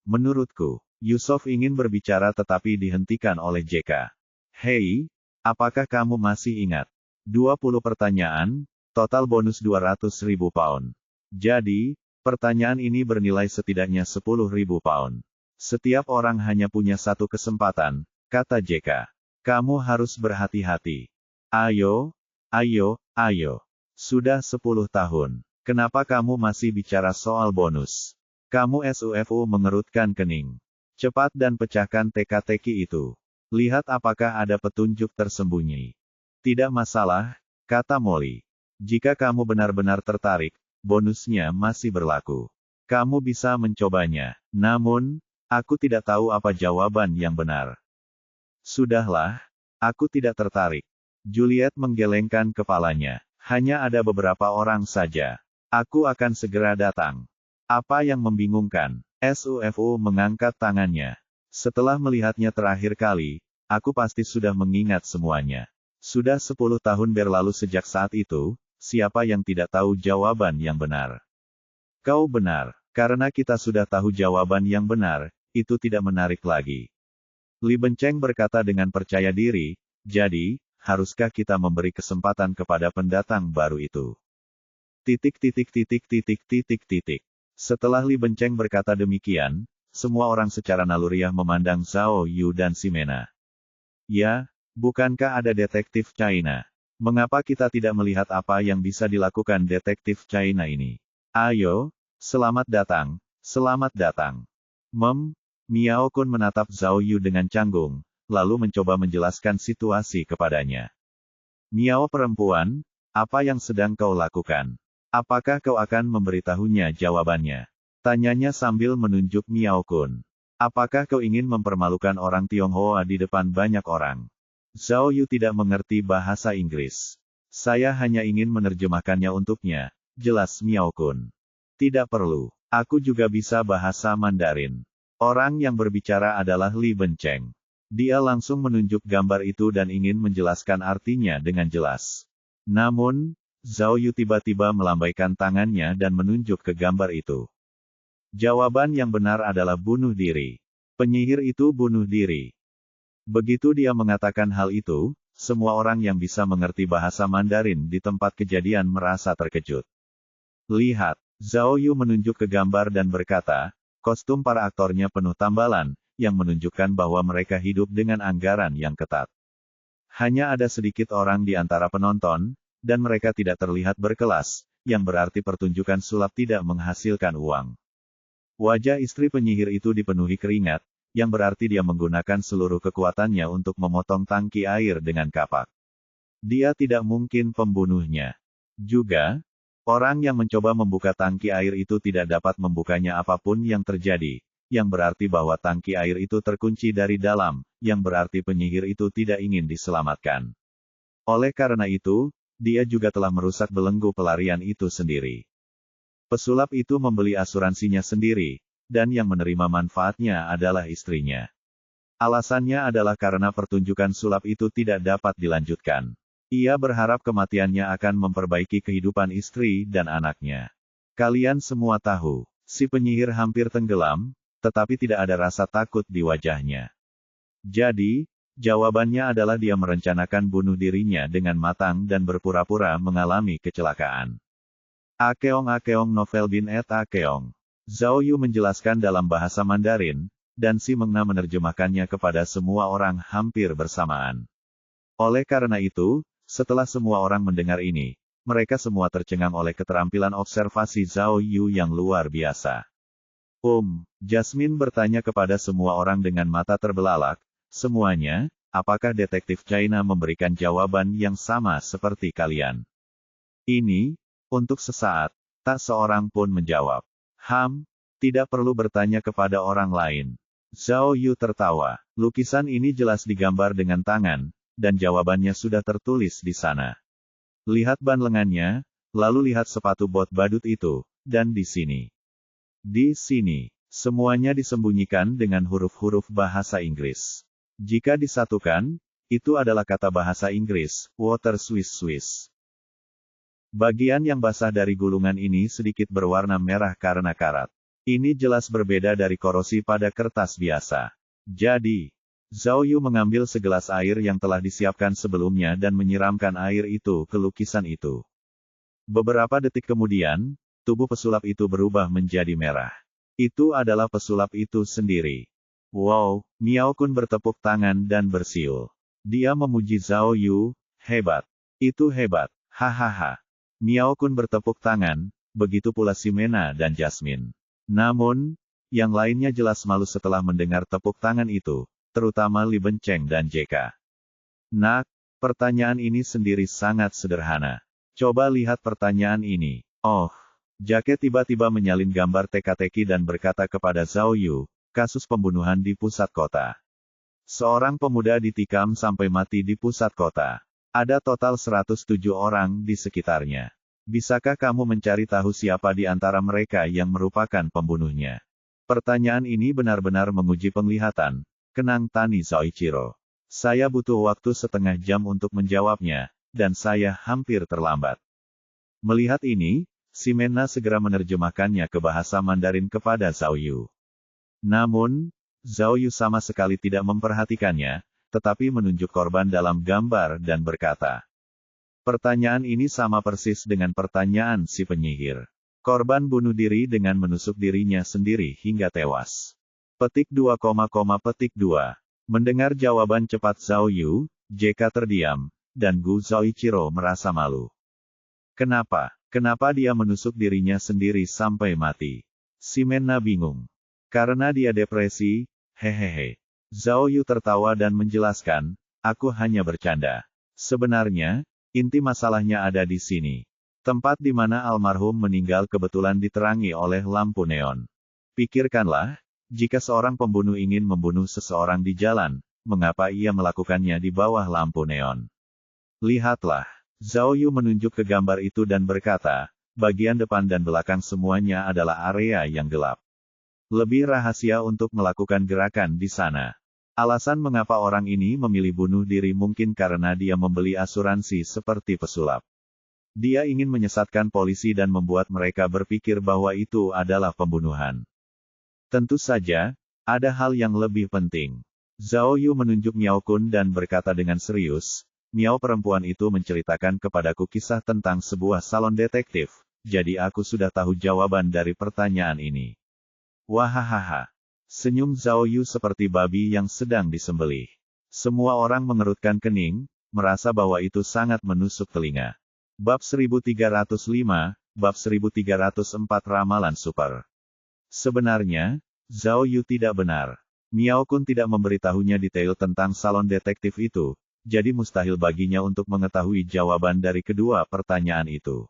Menurutku. Yusuf ingin berbicara tetapi dihentikan oleh JK. Hei, apakah kamu masih ingat? 20 pertanyaan, total bonus 200.000 pound. Jadi, pertanyaan ini bernilai setidaknya 10.000 pound. Setiap orang hanya punya satu kesempatan, kata JK. Kamu harus berhati-hati. Ayo. Sudah 10 tahun. Kenapa kamu masih bicara soal bonus? Kamu SUFU mengerutkan kening. Cepat dan pecahkan teka-teki itu. Lihat apakah ada petunjuk tersembunyi. Tidak masalah, kata Molly. Jika kamu benar-benar tertarik, bonusnya masih berlaku. Kamu bisa mencobanya. Namun, aku tidak tahu apa jawaban yang benar. Sudahlah, aku tidak tertarik. Juliet menggelengkan kepalanya. Hanya ada beberapa orang saja. Aku akan segera datang. Apa yang membingungkan? SUFU mengangkat tangannya. Setelah melihatnya terakhir kali, aku pasti sudah mengingat semuanya. Sudah 10 tahun berlalu sejak saat itu, siapa yang tidak tahu jawaban yang benar? Kau benar, karena kita sudah tahu jawaban yang benar, itu tidak menarik lagi. Li Benceng berkata dengan percaya diri, jadi, haruskah kita memberi kesempatan kepada pendatang baru itu? Setelah Li Benceng berkata demikian, semua orang secara naluriah memandang Zhao Yu dan Ximena. Ya, bukankah ada detektif China? Mengapa kita tidak melihat apa yang bisa dilakukan detektif China ini? Ayo, selamat datang, selamat datang. Miao Kun menatap Zhao Yu dengan canggung, lalu mencoba menjelaskan situasi kepadanya. Miao perempuan, apa yang sedang kau lakukan? Apakah kau akan memberitahunya jawabannya? Tanyanya sambil menunjuk Miao Kun. Apakah kau ingin mempermalukan orang Tionghoa di depan banyak orang? Zhao Yu tidak mengerti bahasa Inggris. Saya hanya ingin menerjemahkannya untuknya, jelas Miao Kun. Tidak perlu. Aku juga bisa bahasa Mandarin. Orang yang berbicara adalah Li Benceng. Dia langsung menunjuk gambar itu dan ingin menjelaskan artinya dengan jelas. Namun, Zhao Yu tiba-tiba melambaikan tangannya dan menunjuk ke gambar itu. Jawaban yang benar adalah bunuh diri. Penyihir itu bunuh diri. Begitu dia mengatakan hal itu, semua orang yang bisa mengerti bahasa Mandarin di tempat kejadian merasa terkejut. Lihat, Zhao Yu menunjuk ke gambar dan berkata, kostum para aktornya penuh tambalan, yang menunjukkan bahwa mereka hidup dengan anggaran yang ketat. Hanya ada sedikit orang di antara penonton, dan mereka tidak terlihat berkelas, yang berarti pertunjukan sulap tidak menghasilkan uang. Wajah istri penyihir itu dipenuhi keringat, yang berarti dia menggunakan seluruh kekuatannya untuk memotong tangki air dengan kapak. Dia tidak mungkin pembunuhnya. Juga, orang yang mencoba membuka tangki air itu tidak dapat membukanya apapun yang terjadi, yang berarti bahwa tangki air itu terkunci dari dalam, yang berarti penyihir itu tidak ingin diselamatkan. Oleh karena itu, dia juga telah merusak belenggu pelarian itu sendiri. Pesulap itu membeli asuransinya sendiri, dan yang menerima manfaatnya adalah istrinya. Alasannya adalah karena pertunjukan sulap itu tidak dapat dilanjutkan. Ia berharap kematiannya akan memperbaiki kehidupan istri dan anaknya. Kalian semua tahu, si penyihir hampir tenggelam, tetapi tidak ada rasa takut di wajahnya. Jadi, jawabannya adalah dia merencanakan bunuh dirinya dengan matang dan berpura-pura mengalami kecelakaan. Akeong novel bin et Akeong. Zhao Yu menjelaskan dalam bahasa Mandarin, dan si Mengna menerjemahkannya kepada semua orang hampir bersamaan. Oleh karena itu, setelah semua orang mendengar ini, mereka semua tercengang oleh keterampilan observasi Zhao Yu yang luar biasa. Jasmine bertanya kepada semua orang dengan mata terbelalak, semuanya, apakah detektif China memberikan jawaban yang sama seperti kalian? Ini, untuk sesaat, tak seorang pun menjawab. Tidak perlu bertanya kepada orang lain. Zhao Yu tertawa. Lukisan ini jelas digambar dengan tangan, dan jawabannya sudah tertulis di sana. Lihat ban lengannya, lalu lihat sepatu bot badut itu, dan di sini. Di sini, semuanya disembunyikan dengan huruf-huruf bahasa Inggris. Jika disatukan, itu adalah kata bahasa Inggris, water Swiss. Bagian yang basah dari gulungan ini sedikit berwarna merah karena karat. Ini jelas berbeda dari korosi pada kertas biasa. Jadi, Zhao Yu mengambil segelas air yang telah disiapkan sebelumnya dan menyiramkan air itu ke lukisan itu. Beberapa detik kemudian, tubuh pesulap itu berubah menjadi merah. Itu adalah pesulap itu sendiri. Wow, Miao Kun bertepuk tangan dan bersiul. Dia memuji Zhao Yu, hebat. Itu hebat, hahaha. Miao Kun bertepuk tangan, begitu pula Ximena dan Jasmine. Namun, yang lainnya jelas malu setelah mendengar tepuk tangan itu, terutama Li Benceng dan JK. Nak, pertanyaan ini sendiri sangat sederhana. Coba lihat pertanyaan ini. Oh, Jake tiba-tiba menyalin gambar teka-teki dan berkata kepada Zhao Yu, kasus pembunuhan di pusat kota. Seorang pemuda ditikam sampai mati di pusat kota. Ada total 107 orang di sekitarnya. Bisakah kamu mencari tahu siapa di antara mereka yang merupakan pembunuhnya? Pertanyaan ini benar-benar menguji penglihatan, kenang Tani Zoichiro. Saya butuh waktu setengah jam untuk menjawabnya, dan saya hampir terlambat. Melihat ini, Ximena segera menerjemahkannya ke bahasa Mandarin kepada Zhao Yu. Namun, Zhao Yu sama sekali tidak memperhatikannya, tetapi menunjuk korban dalam gambar dan berkata, pertanyaan ini sama persis dengan pertanyaan si penyihir. Korban bunuh diri dengan menusuk dirinya sendiri hingga tewas. Petik 2, petik 2. Mendengar jawaban cepat Zhao Yu, JK terdiam, dan Gu Zoichiro merasa malu. Kenapa? Kenapa dia menusuk dirinya sendiri sampai mati? Ximena bingung. Karena dia depresi, hehehe. Zhao Yu tertawa dan menjelaskan, aku hanya bercanda. Sebenarnya, inti masalahnya ada di sini. Tempat di mana almarhum meninggal kebetulan diterangi oleh lampu neon. Pikirkanlah, jika seorang pembunuh ingin membunuh seseorang di jalan, mengapa ia melakukannya di bawah lampu neon? Lihatlah. Zhao Yu menunjuk ke gambar itu dan berkata, bagian depan dan belakang semuanya adalah area yang gelap. Lebih rahasia untuk melakukan gerakan di sana. Alasan mengapa orang ini memilih bunuh diri mungkin karena dia membeli asuransi seperti pesulap. Dia ingin menyesatkan polisi dan membuat mereka berpikir bahwa itu adalah pembunuhan. Tentu saja, ada hal yang lebih penting. Zhao Yu menunjuk Miao Kun dan berkata dengan serius, Miao perempuan itu menceritakan kepadaku kisah tentang sebuah salon detektif, jadi aku sudah tahu jawaban dari pertanyaan ini. Wahahaha. Senyum Zhao Yu seperti babi yang sedang disembelih. Semua orang mengerutkan kening, merasa bahwa itu sangat menusuk telinga. Bab 1305, Bab 1304 Ramalan Super. Sebenarnya, Zhao Yu tidak benar. Miao Kun tidak memberitahunya detail tentang salon detektif itu, jadi mustahil baginya untuk mengetahui jawaban dari kedua pertanyaan itu.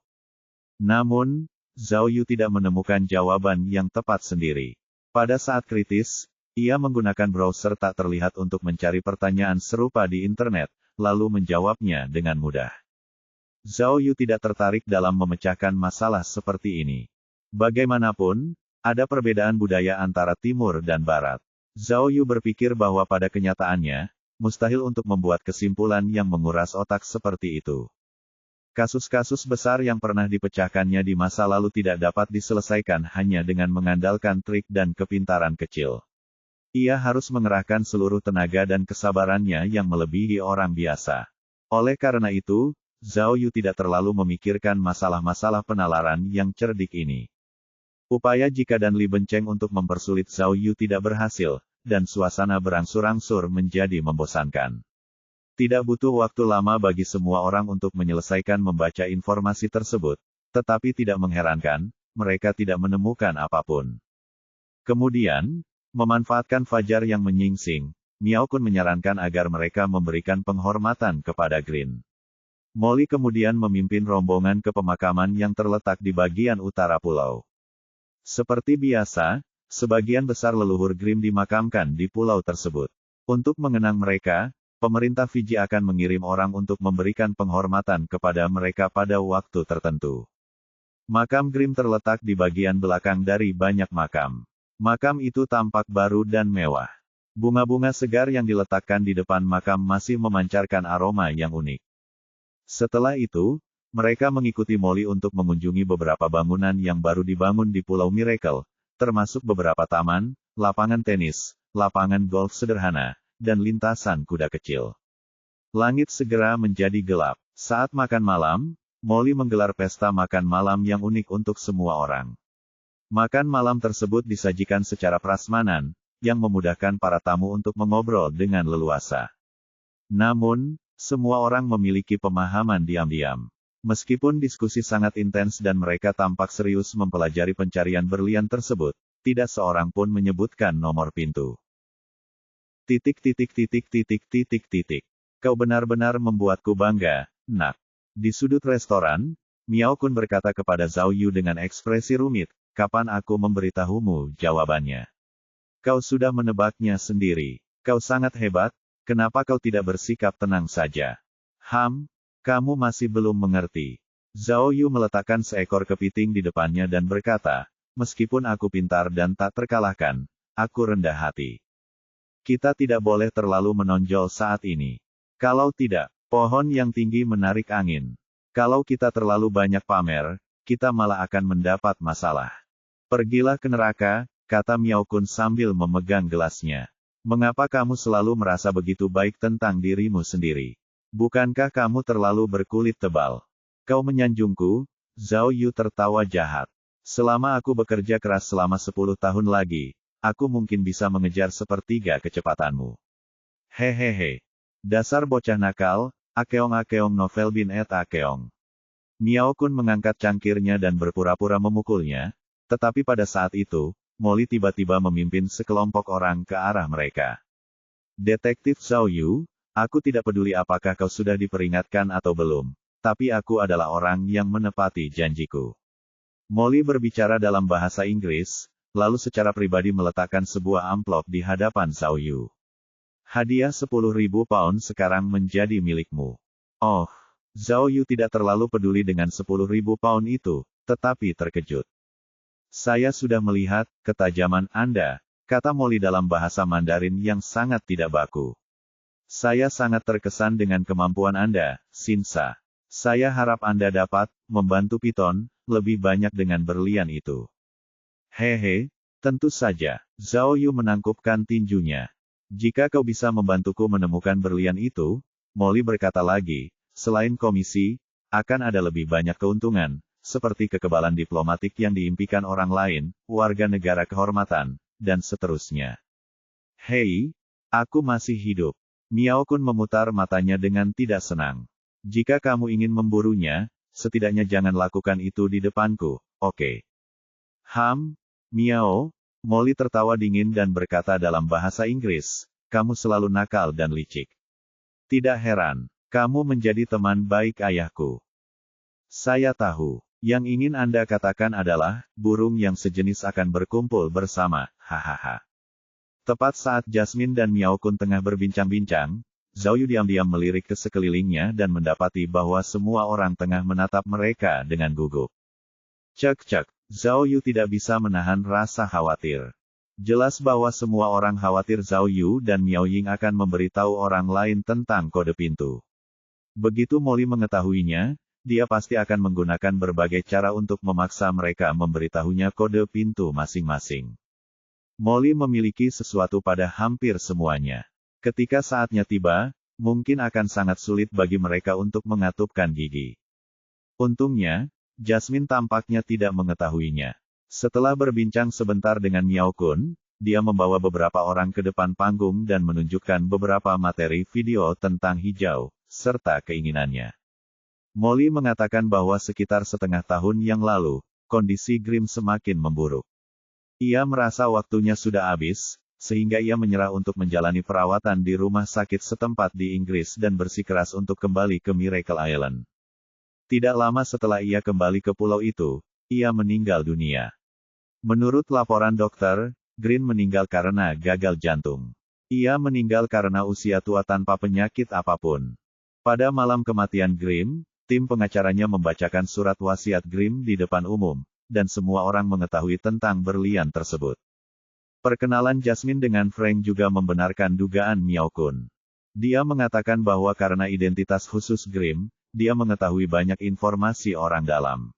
Namun, Zhao Yu tidak menemukan jawaban yang tepat sendiri. Pada saat kritis, ia menggunakan browser tak terlihat untuk mencari pertanyaan serupa di internet, lalu menjawabnya dengan mudah. Zhao Yu tidak tertarik dalam memecahkan masalah seperti ini. Bagaimanapun, ada perbedaan budaya antara Timur dan Barat. Zhao Yu berpikir bahwa pada kenyataannya, mustahil untuk membuat kesimpulan yang menguras otak seperti itu. Kasus-kasus besar yang pernah dipecahkannya di masa lalu tidak dapat diselesaikan hanya dengan mengandalkan trik dan kepintaran kecil. Ia harus mengerahkan seluruh tenaga dan kesabarannya yang melebihi orang biasa. Oleh karena itu, Zhao Yu tidak terlalu memikirkan masalah-masalah penalaran yang cerdik ini. Upaya Jika dan Li Benceng untuk mempersulit Zhao Yu tidak berhasil, dan suasana berangsur-angsur menjadi membosankan. Tidak butuh waktu lama bagi semua orang untuk menyelesaikan membaca informasi tersebut, tetapi tidak mengherankan, mereka tidak menemukan apapun. Kemudian, memanfaatkan fajar yang menyingsing, Miao Kun menyarankan agar mereka memberikan penghormatan kepada Green. Molly kemudian memimpin rombongan ke pemakaman yang terletak di bagian utara pulau. Seperti biasa, sebagian besar leluhur Grimm dimakamkan di pulau tersebut. Untuk mengenang mereka, pemerintah Fiji akan mengirim orang untuk memberikan penghormatan kepada mereka pada waktu tertentu. Makam Grimm terletak di bagian belakang dari banyak makam. Makam itu tampak baru dan mewah. Bunga-bunga segar yang diletakkan di depan makam masih memancarkan aroma yang unik. Setelah itu, mereka mengikuti Molly untuk mengunjungi beberapa bangunan yang baru dibangun di Pulau Miracle, termasuk beberapa taman, lapangan tenis, lapangan golf sederhana, dan lintasan kuda kecil. Langit segera menjadi gelap. Saat makan malam, Molly menggelar pesta makan malam yang unik untuk semua orang. Makan malam tersebut disajikan secara prasmanan, yang memudahkan para tamu untuk mengobrol dengan leluasa. Namun, semua orang memiliki pemahaman diam-diam. Meskipun diskusi sangat intens dan mereka tampak serius mempelajari pencarian berlian tersebut, tidak seorang pun menyebutkan nomor pintu. Kau benar-benar membuatku bangga, nak. Di sudut restoran, Miao Kun berkata kepada Zhao Yu dengan ekspresi rumit, kapan aku memberitahumu jawabannya? Kau sudah menebaknya sendiri. Kau sangat hebat, kenapa kau tidak bersikap tenang saja? Kamu masih belum mengerti. Zhao Yu meletakkan seekor kepiting di depannya dan berkata, meskipun aku pintar dan tak terkalahkan, aku rendah hati. Kita tidak boleh terlalu menonjol saat ini. Kalau tidak, pohon yang tinggi menarik angin. Kalau kita terlalu banyak pamer, kita malah akan mendapat masalah. Pergilah ke neraka, kata Miao Kun sambil memegang gelasnya. Mengapa kamu selalu merasa begitu baik tentang dirimu sendiri? Bukankah kamu terlalu berkulit tebal? Kau menyanjungku? Zhao Yu tertawa jahat. Selama aku bekerja keras selama 10 tahun lagi, aku mungkin bisa mengejar sepertiga kecepatanmu. Hehehe. Dasar bocah nakal, akeong-akeong novel bin et akeong. Miao Kun mengangkat cangkirnya dan berpura-pura memukulnya, tetapi pada saat itu, Molly tiba-tiba memimpin sekelompok orang ke arah mereka. Detektif Zhao Yu, aku tidak peduli apakah kau sudah diperingatkan atau belum, tapi aku adalah orang yang menepati janjiku. Molly berbicara dalam bahasa Inggris, lalu secara pribadi meletakkan sebuah amplop di hadapan Zhao Yu. Hadiah 10.000 pound sekarang menjadi milikmu. Oh, Zhao Yu tidak terlalu peduli dengan 10.000 pound itu, tetapi terkejut. Saya sudah melihat ketajaman Anda, kata Molly dalam bahasa Mandarin yang sangat tidak baku. Saya sangat terkesan dengan kemampuan Anda, Sinsa. Saya harap Anda dapat membantu Piton lebih banyak dengan berlian itu. Hehe, tentu saja. Zhao Yu menangkupkan tinjunya. Jika kau bisa membantuku menemukan berlian itu, Molly berkata lagi, selain komisi, akan ada lebih banyak keuntungan, seperti kekebalan diplomatik yang diimpikan orang lain, warga negara kehormatan, dan seterusnya. Hei, aku masih hidup. Miao Kun memutar matanya dengan tidak senang. Jika kamu ingin memburunya, setidaknya jangan lakukan itu di depanku, oke? Miao, Molly tertawa dingin dan berkata dalam bahasa Inggris, kamu selalu nakal dan licik. Tidak heran, kamu menjadi teman baik ayahku. Saya tahu, yang ingin Anda katakan adalah, burung yang sejenis akan berkumpul bersama, hahaha. Tepat saat Jasmine dan Miao Kun tengah berbincang-bincang, Zhao Yu diam-diam melirik ke sekelilingnya dan mendapati bahwa semua orang tengah menatap mereka dengan gugup. Cek, Zhao Yu tidak bisa menahan rasa khawatir. Jelas bahwa semua orang khawatir Zhao Yu dan Miao Ying akan memberitahu orang lain tentang kode pintu. Begitu Molly mengetahuinya, dia pasti akan menggunakan berbagai cara untuk memaksa mereka memberitahunya kode pintu masing-masing. Molly memiliki sesuatu pada hampir semuanya. Ketika saatnya tiba, mungkin akan sangat sulit bagi mereka untuk mengatupkan gigi. Untungnya, Jasmine tampaknya tidak mengetahuinya. Setelah berbincang sebentar dengan Miao Kun, dia membawa beberapa orang ke depan panggung dan menunjukkan beberapa materi video tentang hijau, serta keinginannya. Molly mengatakan bahwa sekitar setengah tahun yang lalu, kondisi Grimm semakin memburuk. Ia merasa waktunya sudah habis, sehingga ia menyerah untuk menjalani perawatan di rumah sakit setempat di Inggris dan bersikeras untuk kembali ke Miracle Island. Tidak lama setelah ia kembali ke pulau itu, ia meninggal dunia. Menurut laporan dokter, Green meninggal karena gagal jantung. Ia meninggal karena usia tua tanpa penyakit apapun. Pada malam kematian Grimm, tim pengacaranya membacakan surat wasiat Grimm di depan umum, dan semua orang mengetahui tentang berlian tersebut. Perkenalan Jasmine dengan Frank juga membenarkan dugaan Miao Kun. Dia mengatakan bahwa karena identitas khusus Grimm, dia mengetahui banyak informasi orang dalam.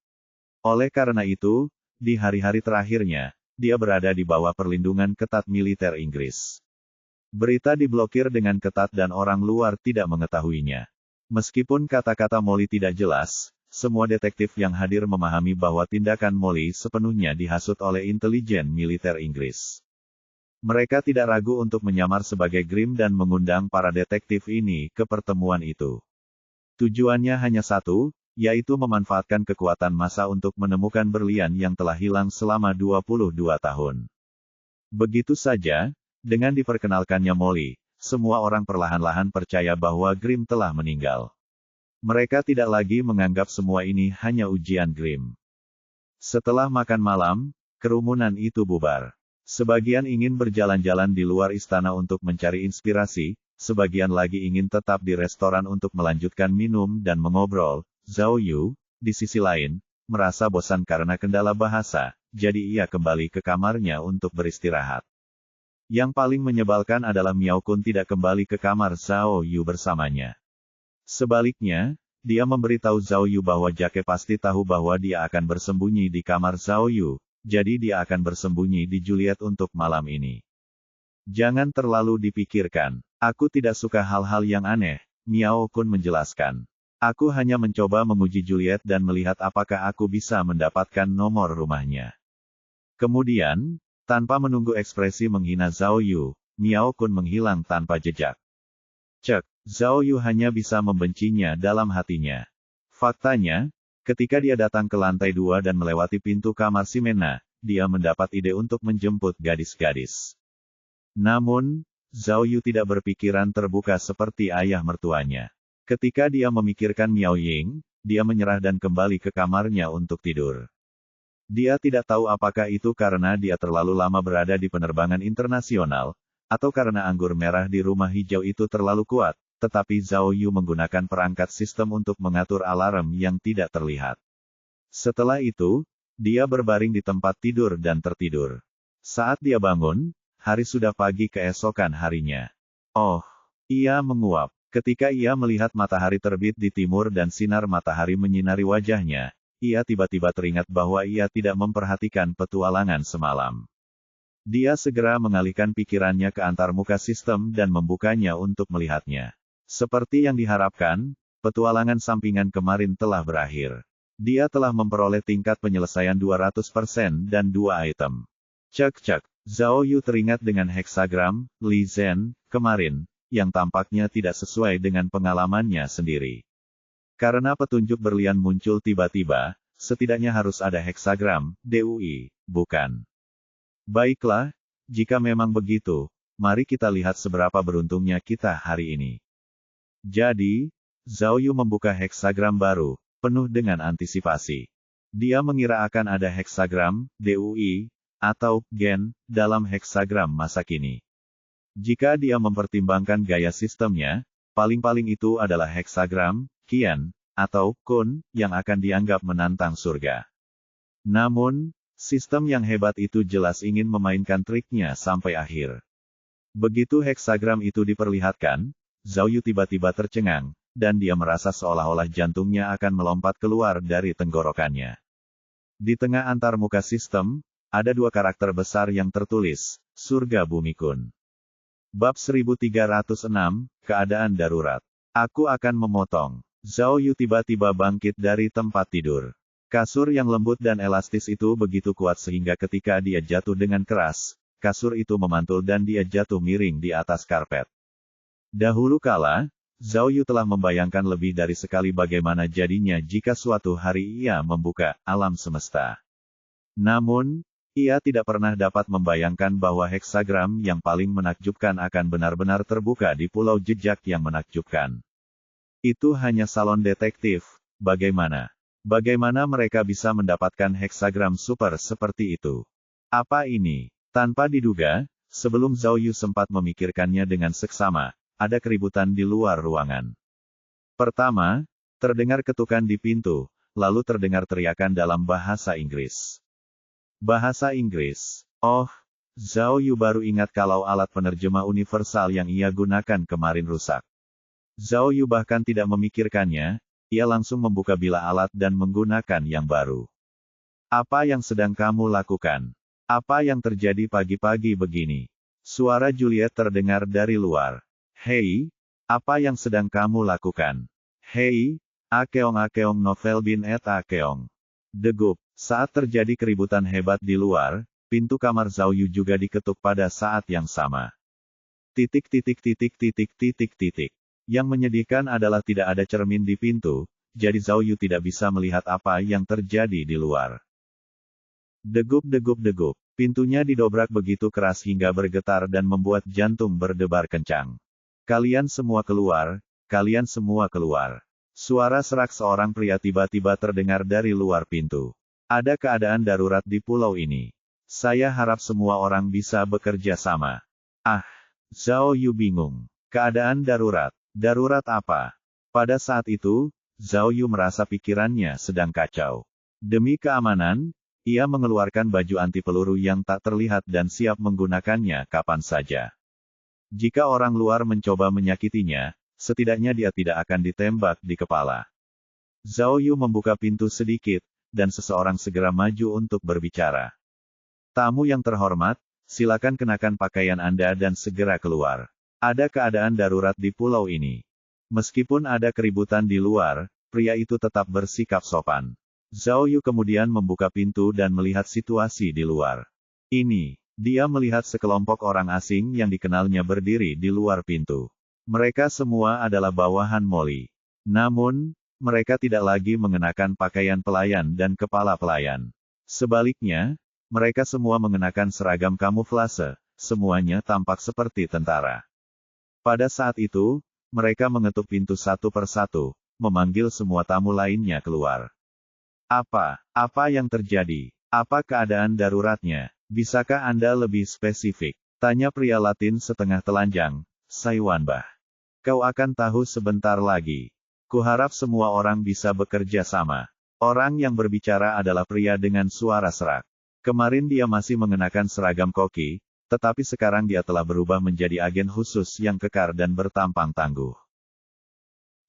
Oleh karena itu, di hari-hari terakhirnya, dia berada di bawah perlindungan ketat militer Inggris. Berita diblokir dengan ketat dan orang luar tidak mengetahuinya. Meskipun kata-kata Molly tidak jelas, semua detektif yang hadir memahami bahwa tindakan Molly sepenuhnya dihasut oleh intelijen militer Inggris. Mereka tidak ragu untuk menyamar sebagai Grimm dan mengundang para detektif ini ke pertemuan itu. Tujuannya hanya satu, yaitu memanfaatkan kekuatan massa untuk menemukan berlian yang telah hilang selama 22 tahun. Begitu saja, dengan diperkenalkannya Molly, semua orang perlahan-lahan percaya bahwa Grimm telah meninggal. Mereka tidak lagi menganggap semua ini hanya ujian Grimm. Setelah makan malam, kerumunan itu bubar. Sebagian ingin berjalan-jalan di luar istana untuk mencari inspirasi, sebagian lagi ingin tetap di restoran untuk melanjutkan minum dan mengobrol. Zhao Yu, di sisi lain, merasa bosan karena kendala bahasa, jadi ia kembali ke kamarnya untuk beristirahat. Yang paling menyebalkan adalah Miao Kun tidak kembali ke kamar Zhao Yu bersamanya. Sebaliknya, dia memberitahu Zhao Yu bahwa Jake pasti tahu bahwa dia akan bersembunyi di kamar Zhao Yu. Jadi dia akan bersembunyi di Juliet untuk malam ini. Jangan terlalu dipikirkan. Aku tidak suka hal-hal yang aneh, Miao Kun menjelaskan. Aku hanya mencoba menguji Juliet dan melihat apakah aku bisa mendapatkan nomor rumahnya. Kemudian, tanpa menunggu ekspresi menghina Zhao Yu, Miao Kun menghilang tanpa jejak. Cek, Zhao Yu hanya bisa membencinya dalam hatinya. Faktanya, ketika dia datang ke lantai 2 dan melewati pintu kamar Ximena, dia mendapat ide untuk menjemput gadis-gadis. Namun, Zhao Yu tidak berpikiran terbuka seperti ayah mertuanya. Ketika dia memikirkan Miao Ying, dia menyerah dan kembali ke kamarnya untuk tidur. Dia tidak tahu apakah itu karena dia terlalu lama berada di penerbangan internasional, atau karena anggur merah di rumah hijau itu terlalu kuat. Tetapi Zhao Yu menggunakan perangkat sistem untuk mengatur alarm yang tidak terlihat. Setelah itu, dia berbaring di tempat tidur dan tertidur. Saat dia bangun, hari sudah pagi keesokan harinya. Oh, ia menguap. Ketika ia melihat matahari terbit di timur dan sinar matahari menyinari wajahnya, ia tiba-tiba teringat bahwa ia tidak memperhatikan petualangan semalam. Dia segera mengalihkan pikirannya ke antarmuka sistem dan membukanya untuk melihatnya. Seperti yang diharapkan, petualangan sampingan kemarin telah berakhir. Dia telah memperoleh tingkat penyelesaian 200% dan 2 item. Cek. Zhao Yu teringat dengan heksagram, Li Zhen, kemarin, yang tampaknya tidak sesuai dengan pengalamannya sendiri. Karena petunjuk berlian muncul tiba-tiba, setidaknya harus ada heksagram, DUI, bukan? Baiklah, jika memang begitu, mari kita lihat seberapa beruntungnya kita hari ini. Jadi, Zhao Yu membuka heksagram baru, penuh dengan antisipasi. Dia mengira akan ada heksagram, DUI, atau gen, dalam heksagram masa kini. Jika dia mempertimbangkan gaya sistemnya, paling-paling itu adalah heksagram, Qian, atau Kun, yang akan dianggap menantang surga. Namun, sistem yang hebat itu jelas ingin memainkan triknya sampai akhir. Begitu heksagram itu diperlihatkan, Zhao Yu tiba-tiba tercengang, dan dia merasa seolah-olah jantungnya akan melompat keluar dari tenggorokannya. Di tengah antarmuka sistem, ada 2 karakter besar yang tertulis, Surga Bumi Kun. Bab 1306, Keadaan Darurat. Aku akan memotong. Zhao Yu tiba-tiba bangkit dari tempat tidur. Kasur yang lembut dan elastis itu begitu kuat sehingga ketika dia jatuh dengan keras, kasur itu memantul dan dia jatuh miring di atas karpet. Dahulu kala, Zhao Yu telah membayangkan lebih dari sekali bagaimana jadinya jika suatu hari ia membuka alam semesta. Namun, ia tidak pernah dapat membayangkan bahwa heksagram yang paling menakjubkan akan benar-benar terbuka di pulau jejak yang menakjubkan. Itu hanya salon detektif, bagaimana? Bagaimana mereka bisa mendapatkan heksagram super seperti itu? Apa ini? Tanpa diduga, sebelum Zhao Yu sempat memikirkannya dengan seksama, ada keributan di luar ruangan. Pertama, terdengar ketukan di pintu, lalu terdengar teriakan dalam bahasa Inggris. Bahasa Inggris. Oh, Zhao Yu baru ingat kalau alat penerjemah universal yang ia gunakan kemarin rusak. Zhao Yu bahkan tidak memikirkannya, ia langsung membuka bilah alat dan menggunakan yang baru. Apa yang sedang kamu lakukan? Apa yang terjadi pagi-pagi begini? Suara Juliet terdengar dari luar. Hei, apa yang sedang kamu lakukan? Hei, Akeong novel bin et Akeong. Degup, saat terjadi keributan hebat di luar, pintu kamar Zhao Yu juga diketuk pada saat yang sama. Yang menyedihkan adalah tidak ada cermin di pintu, jadi Zhao Yu tidak bisa melihat apa yang terjadi di luar. Degup. Pintunya didobrak begitu keras hingga bergetar dan membuat jantung berdebar kencang. Kalian semua keluar. Suara serak seorang pria tiba-tiba terdengar dari luar pintu. Ada keadaan darurat di pulau ini. Saya harap semua orang bisa bekerja sama. Zhao Yu bingung. Keadaan darurat. Darurat apa? Pada saat itu, Zhao Yu merasa pikirannya sedang kacau. Demi keamanan, ia mengeluarkan baju anti peluru yang tak terlihat dan siap menggunakannya kapan saja. Jika orang luar mencoba menyakitinya, setidaknya dia tidak akan ditembak di kepala. Zhao Yu membuka pintu sedikit, dan seseorang segera maju untuk berbicara. Tamu yang terhormat, silakan kenakan pakaian Anda dan segera keluar. Ada keadaan darurat di pulau ini. Meskipun ada keributan di luar, pria itu tetap bersikap sopan. Zhao Yu kemudian membuka pintu dan melihat situasi di luar. Dia melihat sekelompok orang asing yang dikenalnya berdiri di luar pintu. Mereka semua adalah bawahan Molly. Namun, mereka tidak lagi mengenakan pakaian pelayan dan kepala pelayan. Sebaliknya, mereka semua mengenakan seragam kamuflase, semuanya tampak seperti tentara. Pada saat itu, mereka mengetuk pintu satu persatu, memanggil semua tamu lainnya keluar. Apa yang terjadi? Apa keadaan daruratnya? Bisakah Anda lebih spesifik? Tanya pria Latin setengah telanjang, Saiwanbah. Kau akan tahu sebentar lagi. Kuharap semua orang bisa bekerja sama. Orang yang berbicara adalah pria dengan suara serak. Kemarin dia masih mengenakan seragam koki, tetapi sekarang dia telah berubah menjadi agen khusus yang kekar dan bertampang tangguh.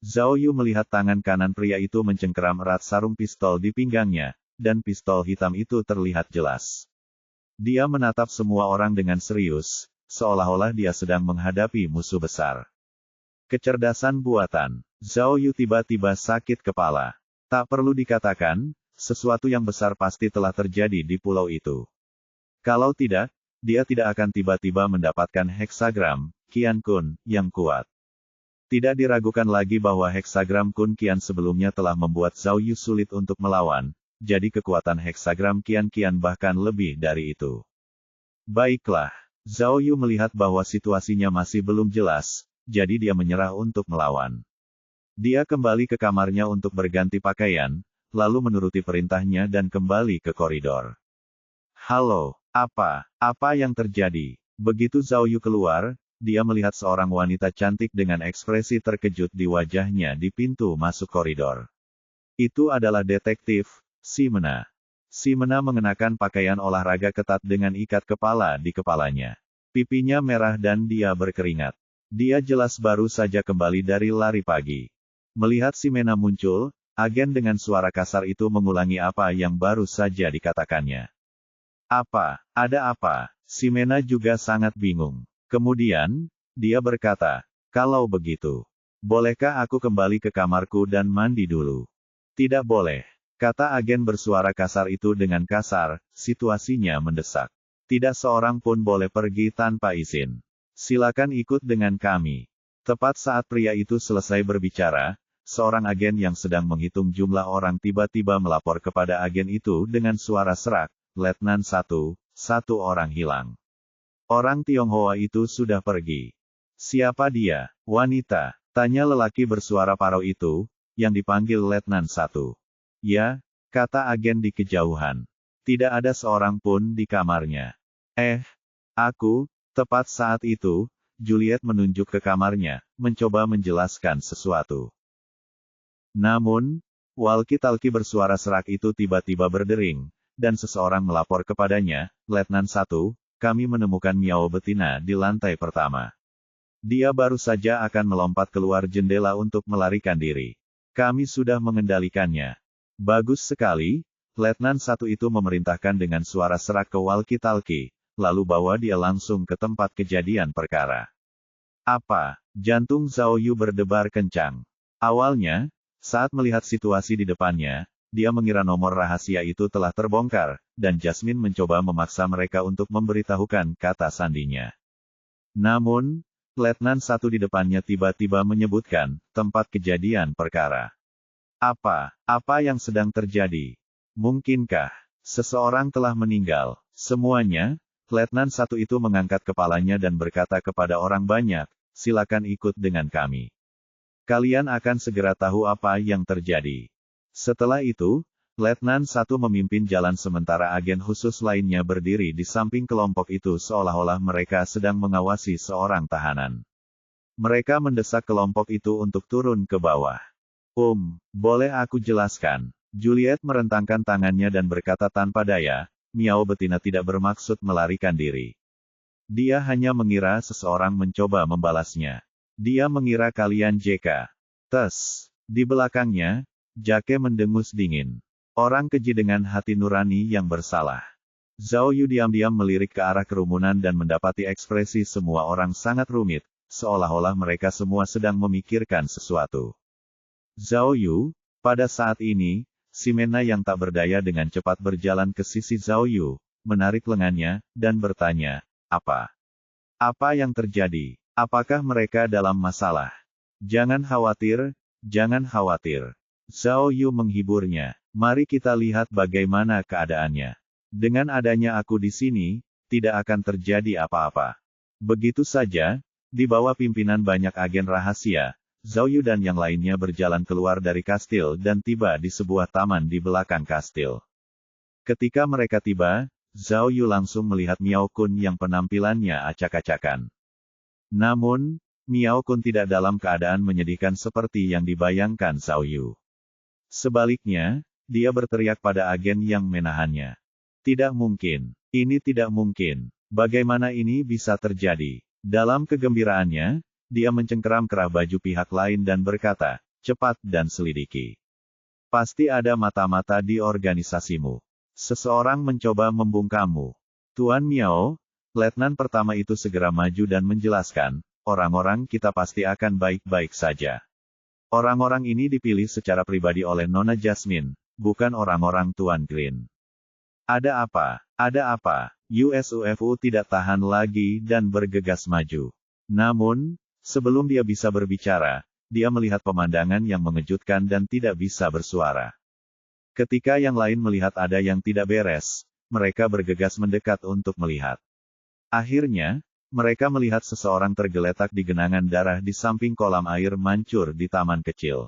Zhao Yu melihat tangan kanan pria itu mencengkeram erat sarung pistol di pinggangnya, dan pistol hitam itu terlihat jelas. Dia menatap semua orang dengan serius, seolah-olah dia sedang menghadapi musuh besar. Kecerdasan buatan. Zhao Yu tiba-tiba sakit kepala. Tak perlu dikatakan, sesuatu yang besar pasti telah terjadi di pulau itu. Kalau tidak, dia tidak akan tiba-tiba mendapatkan heksagram Qian Kun yang kuat. Tidak diragukan lagi bahwa heksagram Kun Qian sebelumnya telah membuat Zhao Yu sulit untuk melawan, jadi kekuatan heksagram Qian bahkan lebih dari itu. Baiklah, Zhao Yu melihat bahwa situasinya masih belum jelas, jadi dia menyerah untuk melawan. Dia kembali ke kamarnya untuk berganti pakaian, lalu menuruti perintahnya dan kembali ke koridor. Halo, apa yang terjadi? Begitu Zhao Yu keluar, dia melihat seorang wanita cantik dengan ekspresi terkejut di wajahnya di pintu masuk koridor. Itu adalah detektif, Ximena. Ximena mengenakan pakaian olahraga ketat dengan ikat kepala di kepalanya. Pipinya merah dan dia berkeringat. Dia jelas baru saja kembali dari lari pagi. Melihat Ximena muncul, agen dengan suara kasar itu mengulangi apa yang baru saja dikatakannya. Ada apa? Ximena juga sangat bingung. Kemudian, dia berkata, kalau begitu, bolehkah aku kembali ke kamarku dan mandi dulu? Tidak boleh, kata agen bersuara kasar itu dengan kasar, situasinya mendesak. Tidak seorang pun boleh pergi tanpa izin. Silakan ikut dengan kami. Tepat saat pria itu selesai berbicara, seorang agen yang sedang menghitung jumlah orang tiba-tiba melapor kepada agen itu dengan suara serak, Letnan 1, satu orang hilang. Orang Tionghoa itu sudah pergi. Siapa dia? Wanita, tanya lelaki bersuara parau itu, yang dipanggil Letnan 1. Ya, kata agen di kejauhan. Tidak ada seorang pun di kamarnya. Tepat saat itu, Juliet menunjuk ke kamarnya, mencoba menjelaskan sesuatu. Namun, walkie-talkie bersuara serak itu tiba-tiba berdering, dan seseorang melapor kepadanya, Letnan 1, kami menemukan Miao betina di lantai pertama. Dia baru saja akan melompat keluar jendela untuk melarikan diri. Kami sudah mengendalikannya. Bagus sekali, Letnan satu itu memerintahkan dengan suara serak ke walkie-talkie, lalu bawa dia langsung ke tempat kejadian perkara. Apa? Jantung Zhao Yu berdebar kencang. Awalnya, saat melihat situasi di depannya, dia mengira nomor rahasia itu telah terbongkar, dan Jasmine mencoba memaksa mereka untuk memberitahukan kata sandinya. Namun, Letnan satu di depannya tiba-tiba menyebutkan tempat kejadian perkara. Apa yang sedang terjadi? Mungkinkah seseorang telah meninggal? Semuanya, Letnan satu itu mengangkat kepalanya dan berkata kepada orang banyak, silakan ikut dengan kami. Kalian akan segera tahu apa yang terjadi. Setelah itu, Letnan satu memimpin jalan sementara agen khusus lainnya berdiri di samping kelompok itu seolah-olah mereka sedang mengawasi seorang tahanan. Mereka mendesak kelompok itu untuk turun ke bawah. Boleh aku jelaskan? Juliet merentangkan tangannya dan berkata tanpa daya, Miao betina tidak bermaksud melarikan diri. Dia hanya mengira seseorang mencoba membalasnya. Dia mengira kalian JK. Di belakangnya, Jake mendengus dingin. Orang keji dengan hati nurani yang bersalah. Zhao Yu diam-diam melirik ke arah kerumunan dan mendapati ekspresi semua orang sangat rumit, seolah-olah mereka semua sedang memikirkan sesuatu. Zhao Yu, pada saat ini, Ximena yang tak berdaya dengan cepat berjalan ke sisi Zhao Yu, menarik lengannya, dan bertanya, Apa yang terjadi? Apakah mereka dalam masalah? Jangan khawatir, jangan khawatir. Zhao Yu menghiburnya. Mari kita lihat bagaimana keadaannya. Dengan adanya aku di sini, tidak akan terjadi apa-apa. Begitu saja, di bawah pimpinan banyak agen rahasia, Zhao Yu dan yang lainnya berjalan keluar dari kastil dan tiba di sebuah taman di belakang kastil. Ketika mereka tiba, Zhao Yu langsung melihat Miao Kun yang penampilannya acak-acakan. Namun, Miao Kun tidak dalam keadaan menyedihkan seperti yang dibayangkan Zhao Yu. Sebaliknya, dia berteriak pada agen yang menahannya. Tidak mungkin. Ini tidak mungkin. Bagaimana ini bisa terjadi? Dalam kegembiraannya, dia mencengkeram kerah baju pihak lain dan berkata, cepat dan selidiki. Pasti ada mata-mata di organisasimu. Seseorang mencoba membungkammu. Tuan Miao, Letnan pertama itu segera maju dan menjelaskan, orang-orang kita pasti akan baik-baik saja. Orang-orang ini dipilih secara pribadi oleh Nona Jasmine, bukan orang-orang Tuan Green. Ada apa? Ada apa? USUFU tidak tahan lagi dan bergegas maju. Namun, sebelum dia bisa berbicara, dia melihat pemandangan yang mengejutkan dan tidak bisa bersuara. Ketika yang lain melihat ada yang tidak beres, mereka bergegas mendekat untuk melihat. Akhirnya, mereka melihat seseorang tergeletak di genangan darah di samping kolam air mancur di taman kecil.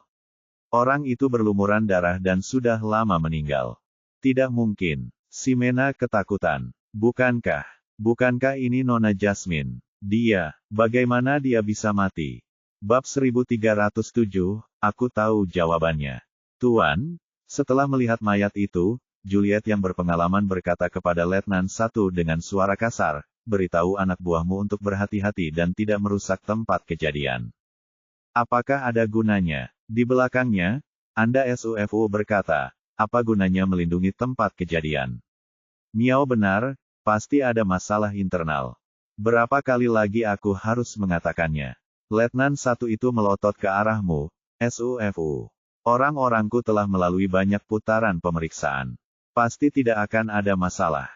Orang itu berlumuran darah dan sudah lama meninggal. Tidak mungkin. Ximena ketakutan. Bukankah ini Nona Jasmine? Bagaimana dia bisa mati? Bab 1307, aku tahu jawabannya. Tuan, setelah melihat mayat itu, Juliet yang berpengalaman berkata kepada Letnan satu dengan suara kasar, beritahu anak buahmu untuk berhati-hati dan tidak merusak tempat kejadian. Apakah ada gunanya? Di belakangnya, Anda SUFU berkata, apa gunanya melindungi tempat kejadian? Miao benar, pasti ada masalah internal. Berapa kali lagi aku harus mengatakannya? Letnan satu itu melotot ke arahmu, SUFU. Orang-orangku telah melalui banyak putaran pemeriksaan. Pasti tidak akan ada masalah.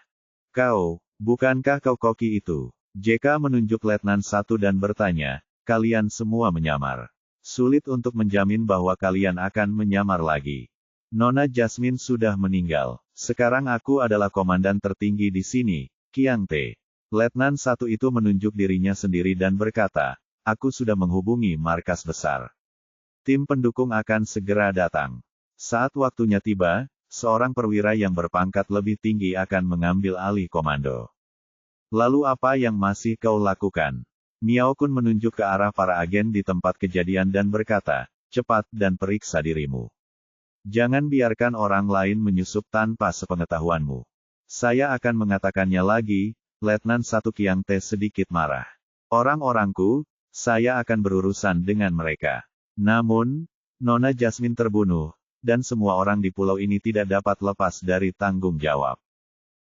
Bukankah kau koki itu? JK menunjuk Letnan satu dan bertanya, kalian semua menyamar. Sulit untuk menjamin bahwa kalian akan menyamar lagi. Nona Jasmine sudah meninggal. Sekarang aku adalah komandan tertinggi di sini, Qiang Te. Letnan satu itu menunjuk dirinya sendiri dan berkata, aku sudah menghubungi markas besar. Tim pendukung akan segera datang. Saat waktunya tiba, seorang perwira yang berpangkat lebih tinggi akan mengambil alih komando. Lalu apa yang masih kau lakukan? Miao Kun menunjuk ke arah para agen di tempat kejadian dan berkata, cepat dan periksa dirimu. Jangan biarkan orang lain menyusup tanpa sepengetahuanmu. Saya akan mengatakannya lagi, Letnan 1 Kiang Te sedikit marah. Orang-orangku, saya akan berurusan dengan mereka. Namun, Nona Jasmine terbunuh, dan semua orang di pulau ini tidak dapat lepas dari tanggung jawab.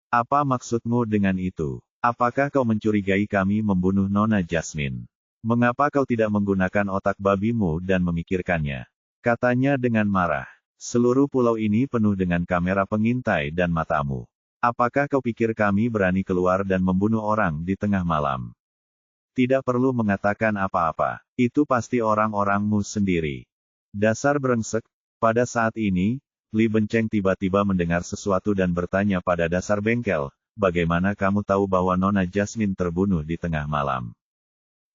Apa maksudmu dengan itu? Apakah kau mencurigai kami membunuh Nona Jasmine? Mengapa kau tidak menggunakan otak babimu dan memikirkannya? Katanya dengan marah. Seluruh pulau ini penuh dengan kamera pengintai dan matamu. Apakah kau pikir kami berani keluar dan membunuh orang di tengah malam? Tidak perlu mengatakan apa-apa. Itu pasti orang-orangmu sendiri. Dasar brengsek. Pada saat ini, Li Benceng tiba-tiba mendengar sesuatu dan bertanya pada dasar bengkel, bagaimana kamu tahu bahwa Nona Jasmine terbunuh di tengah malam?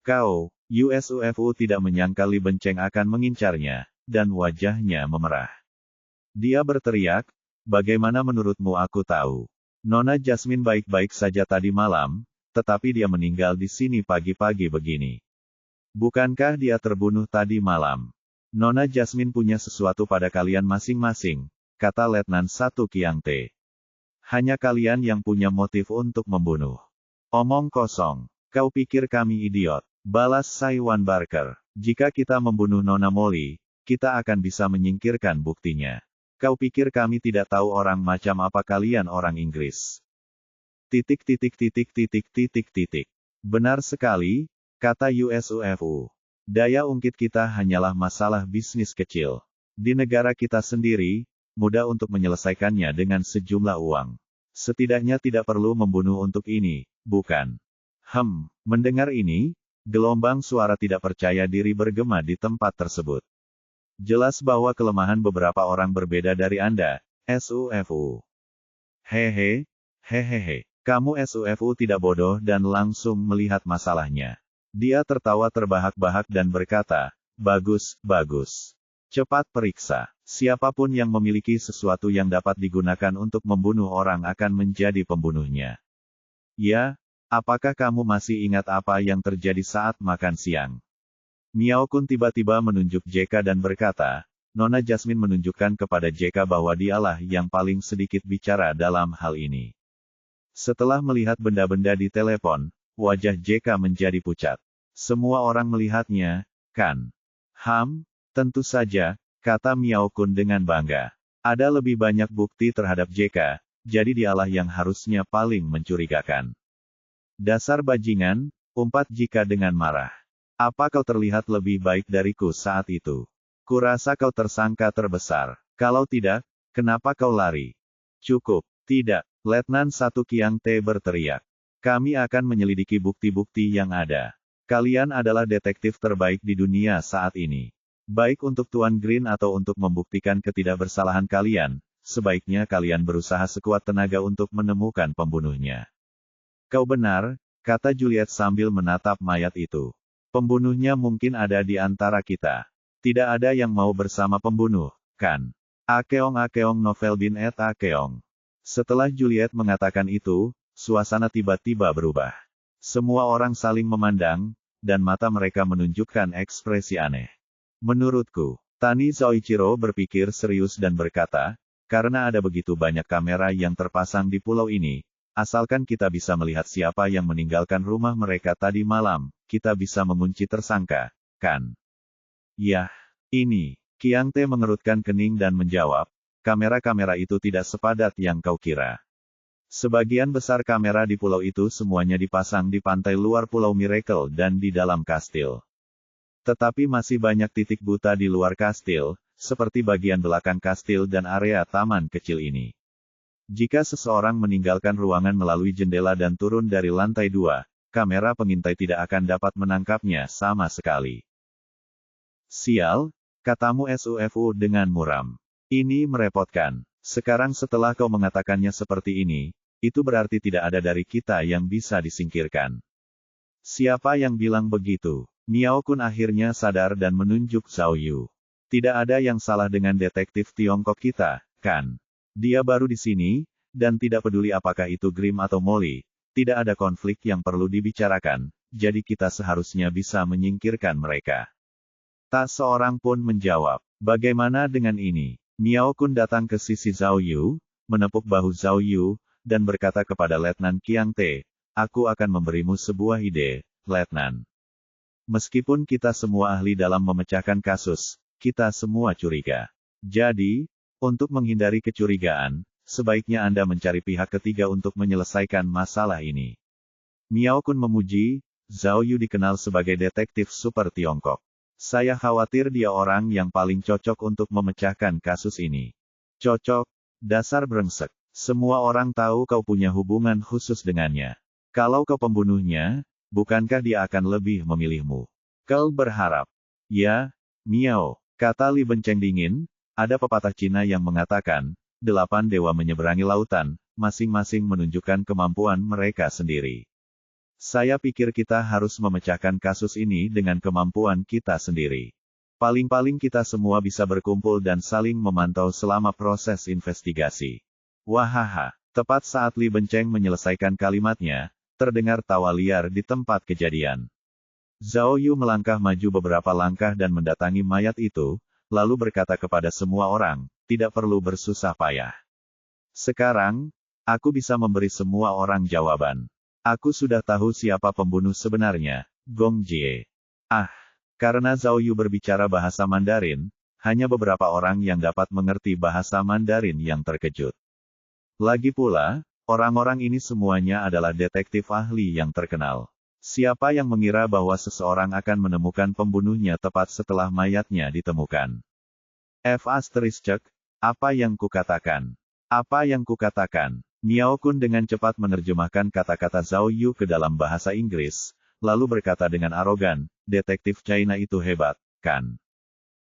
Kau, USUFU tidak menyangka Li Benceng akan mengincarnya, dan wajahnya memerah. Dia berteriak, bagaimana menurutmu aku tahu? Nona Jasmine baik-baik saja tadi malam, tetapi dia meninggal di sini pagi-pagi begini. Bukankah dia terbunuh tadi malam? Nona Jasmine punya sesuatu pada kalian masing-masing, kata Letnan 1 Kiang Te. Hanya kalian yang punya motif untuk membunuh. Omong kosong. Kau pikir kami idiot? Balas Saiwan Barker. Jika kita membunuh Nona Molly, kita akan bisa menyingkirkan buktinya. Kau pikir kami tidak tahu orang macam apa kalian orang Inggris? Benar sekali, kata USUFU. Daya ungkit kita hanyalah masalah bisnis kecil. Di negara kita sendiri, mudah untuk menyelesaikannya dengan sejumlah uang. Setidaknya tidak perlu membunuh untuk ini, bukan? Mendengar ini, gelombang suara tidak percaya diri bergema di tempat tersebut. Jelas bahwa kelemahan beberapa orang berbeda dari Anda, SUFU. Hehe. Kamu SUFU tidak bodoh dan langsung melihat masalahnya. Dia tertawa terbahak-bahak dan berkata, bagus. Cepat periksa. Siapapun yang memiliki sesuatu yang dapat digunakan untuk membunuh orang akan menjadi pembunuhnya. Ya, apakah kamu masih ingat apa yang terjadi saat makan siang? Miao Kun tiba-tiba menunjuk JK dan berkata, Nona Jasmine menunjukkan kepada JK bahwa dialah yang paling sedikit bicara dalam hal ini. Setelah melihat benda-benda di telepon, wajah JK menjadi pucat. Semua orang melihatnya, kan? Tentu saja, kata Miao Kun dengan bangga. Ada lebih banyak bukti terhadap JK, jadi dialah yang harusnya paling mencurigakan. Dasar bajingan, umpat JK dengan marah. Apa kau terlihat lebih baik dariku saat itu? Kurasa kau tersangka terbesar. Kalau tidak, kenapa kau lari? Cukup. Tidak. Letnan 1 Kiang Te berteriak. Kami akan menyelidiki bukti-bukti yang ada. Kalian adalah detektif terbaik di dunia saat ini. Baik untuk Tuan Green atau untuk membuktikan ketidakbersalahan kalian, sebaiknya kalian berusaha sekuat tenaga untuk menemukan pembunuhnya. Kau benar, kata Juliet sambil menatap mayat itu. Pembunuhnya mungkin ada di antara kita. Tidak ada yang mau bersama pembunuh, kan? Akeong novel bin et Akeong. Setelah Juliet mengatakan itu, suasana tiba-tiba berubah. Semua orang saling memandang, dan mata mereka menunjukkan ekspresi aneh. Menurutku, Tani Zoichiro berpikir serius dan berkata, karena ada begitu banyak kamera yang terpasang di pulau ini, asalkan kita bisa melihat siapa yang meninggalkan rumah mereka tadi malam, kita bisa mengunci tersangka, kan? Yah, ini. Kiang Te mengerutkan kening dan menjawab, kamera-kamera itu tidak sepadat yang kau kira. Sebagian besar kamera di pulau itu semuanya dipasang di pantai luar Pulau Miracle dan di dalam kastil. Tetapi masih banyak titik buta di luar kastil, seperti bagian belakang kastil dan area taman kecil ini. Jika seseorang meninggalkan ruangan melalui jendela dan turun dari lantai 2, kamera pengintai tidak akan dapat menangkapnya sama sekali. Sial, katamu SUFU dengan muram. Ini merepotkan. Sekarang setelah kau mengatakannya seperti ini, itu berarti tidak ada dari kita yang bisa disingkirkan. Siapa yang bilang begitu? Miao Kun akhirnya sadar dan menunjuk Zhao Yu. Tidak ada yang salah dengan detektif Tiongkok kita, kan? Dia baru di sini, dan tidak peduli apakah itu Grimm atau Molly, tidak ada konflik yang perlu dibicarakan, jadi kita seharusnya bisa menyingkirkan mereka. Tak seorang pun menjawab. Bagaimana dengan ini? Miao Kun datang ke sisi Zhao Yu, menepuk bahu Zhao Yu, dan berkata kepada Letnan Kiang Te, aku akan memberimu sebuah ide, Letnan. Meskipun kita semua ahli dalam memecahkan kasus, kita semua curiga. Jadi, untuk menghindari kecurigaan, sebaiknya Anda mencari pihak ketiga untuk menyelesaikan masalah ini. Miao Kun memuji, Zhao Yu dikenal sebagai detektif super Tiongkok. Saya khawatir dia orang yang paling cocok untuk memecahkan kasus ini. Cocok? Dasar brengsek. Semua orang tahu kau punya hubungan khusus dengannya. Kalau kau pembunuhnya, bukankah dia akan lebih memilihmu? Kau berharap. Ya, Miao, kata Li Benceng dingin, ada pepatah Cina yang mengatakan, 8 dewa menyeberangi lautan, masing-masing menunjukkan kemampuan mereka sendiri. Saya pikir kita harus memecahkan kasus ini dengan kemampuan kita sendiri. Paling-paling kita semua bisa berkumpul dan saling memantau selama proses investigasi. Wahaha, tepat saat Li Benceng menyelesaikan kalimatnya, terdengar tawa liar di tempat kejadian. Zhao Yu melangkah maju beberapa langkah dan mendatangi mayat itu, lalu berkata kepada semua orang, tidak perlu bersusah payah. Sekarang, aku bisa memberi semua orang jawaban. Aku sudah tahu siapa pembunuh sebenarnya, Gong Jie. Karena Zhao Yu berbicara bahasa Mandarin, hanya beberapa orang yang dapat mengerti bahasa Mandarin yang terkejut. Lagi pula, orang-orang ini semuanya adalah detektif ahli yang terkenal. Siapa yang mengira bahwa seseorang akan menemukan pembunuhnya tepat setelah mayatnya ditemukan? Apa yang kukatakan? Apa yang kukatakan? Miao Kun dengan cepat menerjemahkan kata-kata Zhao Yu ke dalam bahasa Inggris, lalu berkata dengan arogan, detektif China itu hebat, kan?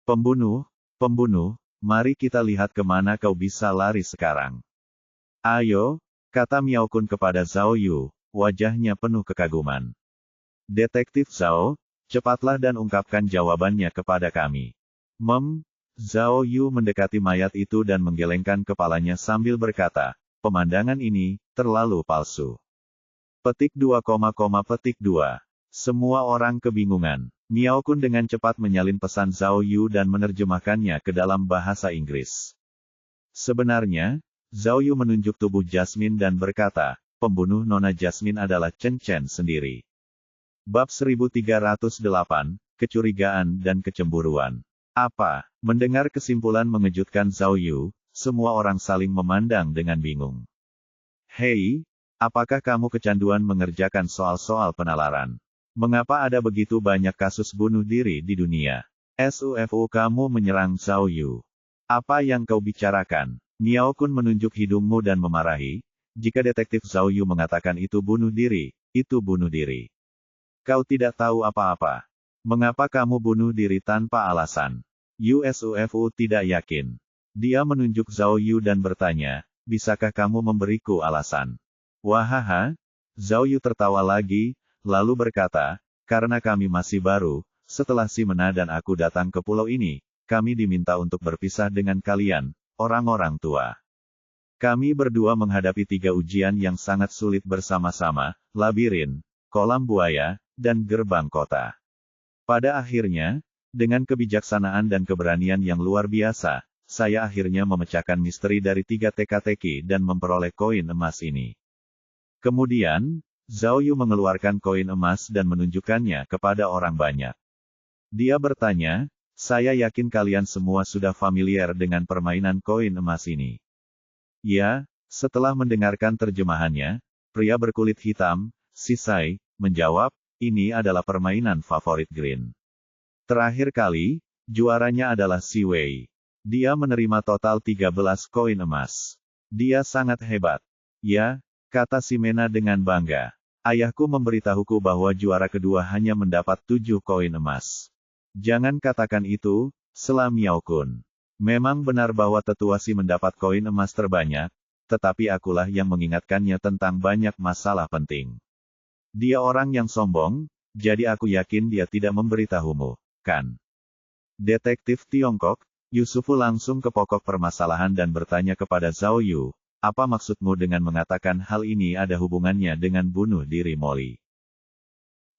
Pembunuh, mari kita lihat kemana kau bisa lari sekarang. Ayo, kata Miao Kun kepada Zhao Yu, wajahnya penuh kekaguman. Detektif Zhao, cepatlah dan ungkapkan jawabannya kepada kami. Zhao Yu mendekati mayat itu dan menggelengkan kepalanya sambil berkata, pemandangan ini terlalu palsu. Petik 2, petik 2. Semua orang kebingungan. Miao Kun dengan cepat menyalin pesan Zhao Yu dan menerjemahkannya ke dalam bahasa Inggris. Sebenarnya, Zhao Yu menunjuk tubuh Jasmine dan berkata, pembunuh Nona Jasmine adalah Chen Chen sendiri. Bab 1308, Kecurigaan dan Kecemburuan. Apa? Mendengar kesimpulan mengejutkan Zhao Yu, semua orang saling memandang dengan bingung. Hei, apakah kamu kecanduan mengerjakan soal-soal penalaran? Mengapa ada begitu banyak kasus bunuh diri di dunia? SUFU kamu menyerang Zhao Yu. Apa yang kau bicarakan? Miao Kun menunjuk hidungmu dan memarahi, jika detektif Zhao Yu mengatakan itu bunuh diri, itu bunuh diri. Kau tidak tahu apa-apa. Mengapa kamu bunuh diri tanpa alasan? USUFU tidak yakin. Dia menunjuk Zhao Yu dan bertanya, bisakah kamu memberiku alasan? Wahaha, Zhao Yu tertawa lagi, lalu berkata, karena kami masih baru, setelah si Mena dan aku datang ke pulau ini, kami diminta untuk berpisah dengan kalian, orang-orang tua. Kami berdua menghadapi 3 ujian yang sangat sulit bersama-sama, labirin, kolam buaya, dan gerbang kota. Pada akhirnya, dengan kebijaksanaan dan keberanian yang luar biasa, saya akhirnya memecahkan misteri dari 3 teka-teki dan memperoleh koin emas ini. Kemudian, Zhao Yu mengeluarkan koin emas dan menunjukkannya kepada orang banyak. Dia bertanya, saya yakin kalian semua sudah familiar dengan permainan koin emas ini. Ya, setelah mendengarkan terjemahannya, pria berkulit hitam, Sisai, menjawab, ini adalah permainan favorit Green. Terakhir kali, juaranya adalah Si Wei. Dia menerima total 13 koin emas. Dia sangat hebat. Ya, kata si Mena dengan bangga. Ayahku memberitahuku bahwa juara kedua hanya mendapat 7 koin emas. Jangan katakan itu, sela Miao Kun. Memang benar bahwa tetua si mendapat koin emas terbanyak, tetapi akulah yang mengingatkannya tentang banyak masalah penting. Dia orang yang sombong, jadi aku yakin dia tidak memberitahumu, kan? Detektif Tiongkok, Yusufu langsung ke pokok permasalahan dan bertanya kepada Zhao Yu, apa maksudmu dengan mengatakan hal ini ada hubungannya dengan bunuh diri Molly?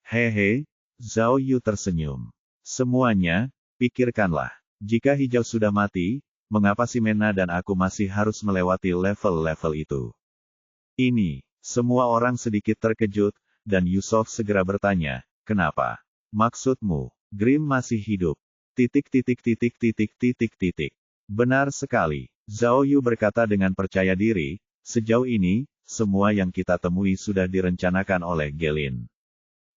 Hehe, Zhao Yu tersenyum. Semuanya, pikirkanlah, jika hijau sudah mati, mengapa si Mena dan aku masih harus melewati level-level itu? Ini, Semua orang sedikit terkejut, dan Yusuf segera bertanya, kenapa? Maksudmu, Grim masih hidup? Benar sekali. Zhao Yu berkata dengan percaya diri, sejauh ini, semua yang kita temui sudah direncanakan oleh Gelin.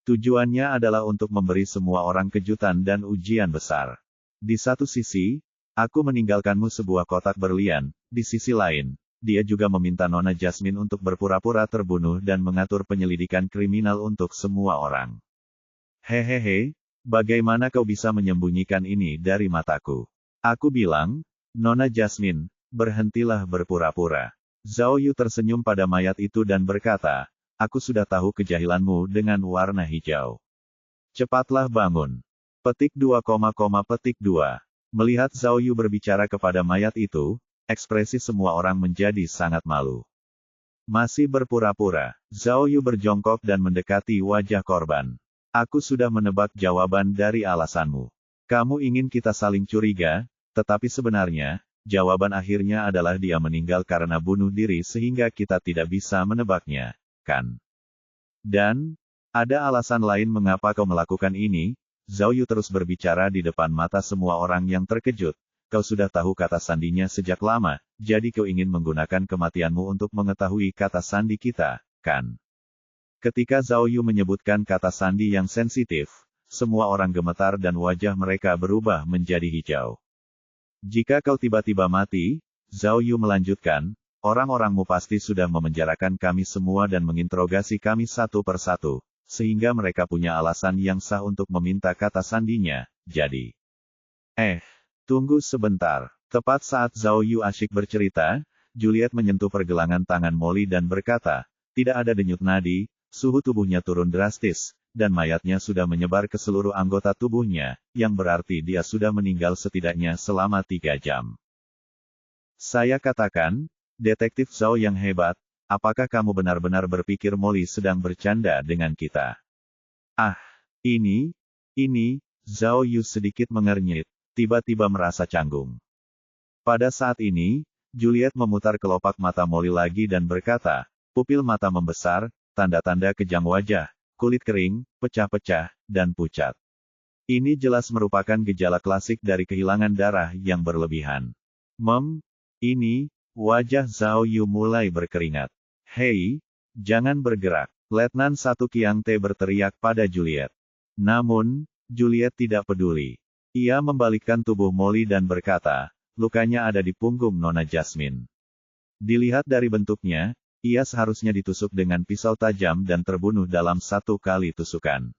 Tujuannya adalah untuk memberi semua orang kejutan dan ujian besar. Di satu sisi, aku meninggalkanmu sebuah kotak berlian, di sisi lain, dia juga meminta Nona Jasmine untuk berpura-pura terbunuh dan mengatur penyelidikan kriminal untuk semua orang. Hehehe, bagaimana kau bisa menyembunyikan ini dari mataku? Aku bilang, Nona Jasmine, berhentilah berpura-pura. Zhao Yu tersenyum pada mayat itu dan berkata, aku sudah tahu kejahilanmu dengan warna hijau. Cepatlah bangun. Petik 2, petik 2. Melihat Zhao Yu berbicara kepada mayat itu, ekspresi semua orang menjadi sangat malu. Masih berpura-pura, Zhao Yu berjongkok dan mendekati wajah korban. Aku sudah menebak jawaban dari alasanmu. Kamu ingin kita saling curiga, tetapi sebenarnya, jawaban akhirnya adalah dia meninggal karena bunuh diri sehingga kita tidak bisa menebaknya, kan? Dan, ada alasan lain mengapa kau melakukan ini? Zhao Yu terus berbicara di depan mata semua orang yang terkejut. Kau sudah tahu kata sandinya sejak lama, jadi kau ingin menggunakan kematianmu untuk mengetahui kata sandi kita, kan? Ketika Zhao Yu menyebutkan kata sandi yang sensitif, semua orang gemetar dan wajah mereka berubah menjadi hijau. Jika kau tiba-tiba mati, Zhao Yu melanjutkan, orang-orangmu pasti sudah memenjarakan kami semua dan menginterogasi kami satu persatu, sehingga mereka punya alasan yang sah untuk meminta kata sandinya, jadi. Tunggu sebentar. Tepat saat Zhao Yu asyik bercerita, Juliet menyentuh pergelangan tangan Molly dan berkata, tidak ada denyut nadi, suhu tubuhnya turun drastis, dan mayatnya sudah menyebar ke seluruh anggota tubuhnya, yang berarti dia sudah meninggal setidaknya selama 3 jam. Saya katakan, Detektif Zhao yang hebat, apakah kamu benar-benar berpikir Molly sedang bercanda dengan kita? Ini, Zhao Yu sedikit mengernyit, tiba-tiba merasa canggung. Pada saat ini, Juliet memutar kelopak mata Molly lagi dan berkata, pupil mata membesar, tanda-tanda kejang wajah, kulit kering, pecah-pecah, dan pucat. Ini jelas merupakan gejala klasik dari kehilangan darah yang berlebihan. Ini, wajah Zhao Yu mulai berkeringat. Hei, jangan bergerak. Letnan 1 Qiang Te berteriak pada Juliet. Namun, Juliet tidak peduli. Ia membalikkan tubuh Molly dan berkata, lukanya ada di punggung Nona Jasmine. Dilihat dari bentuknya, ia seharusnya ditusuk dengan pisau tajam dan terbunuh dalam 1 kali tusukan.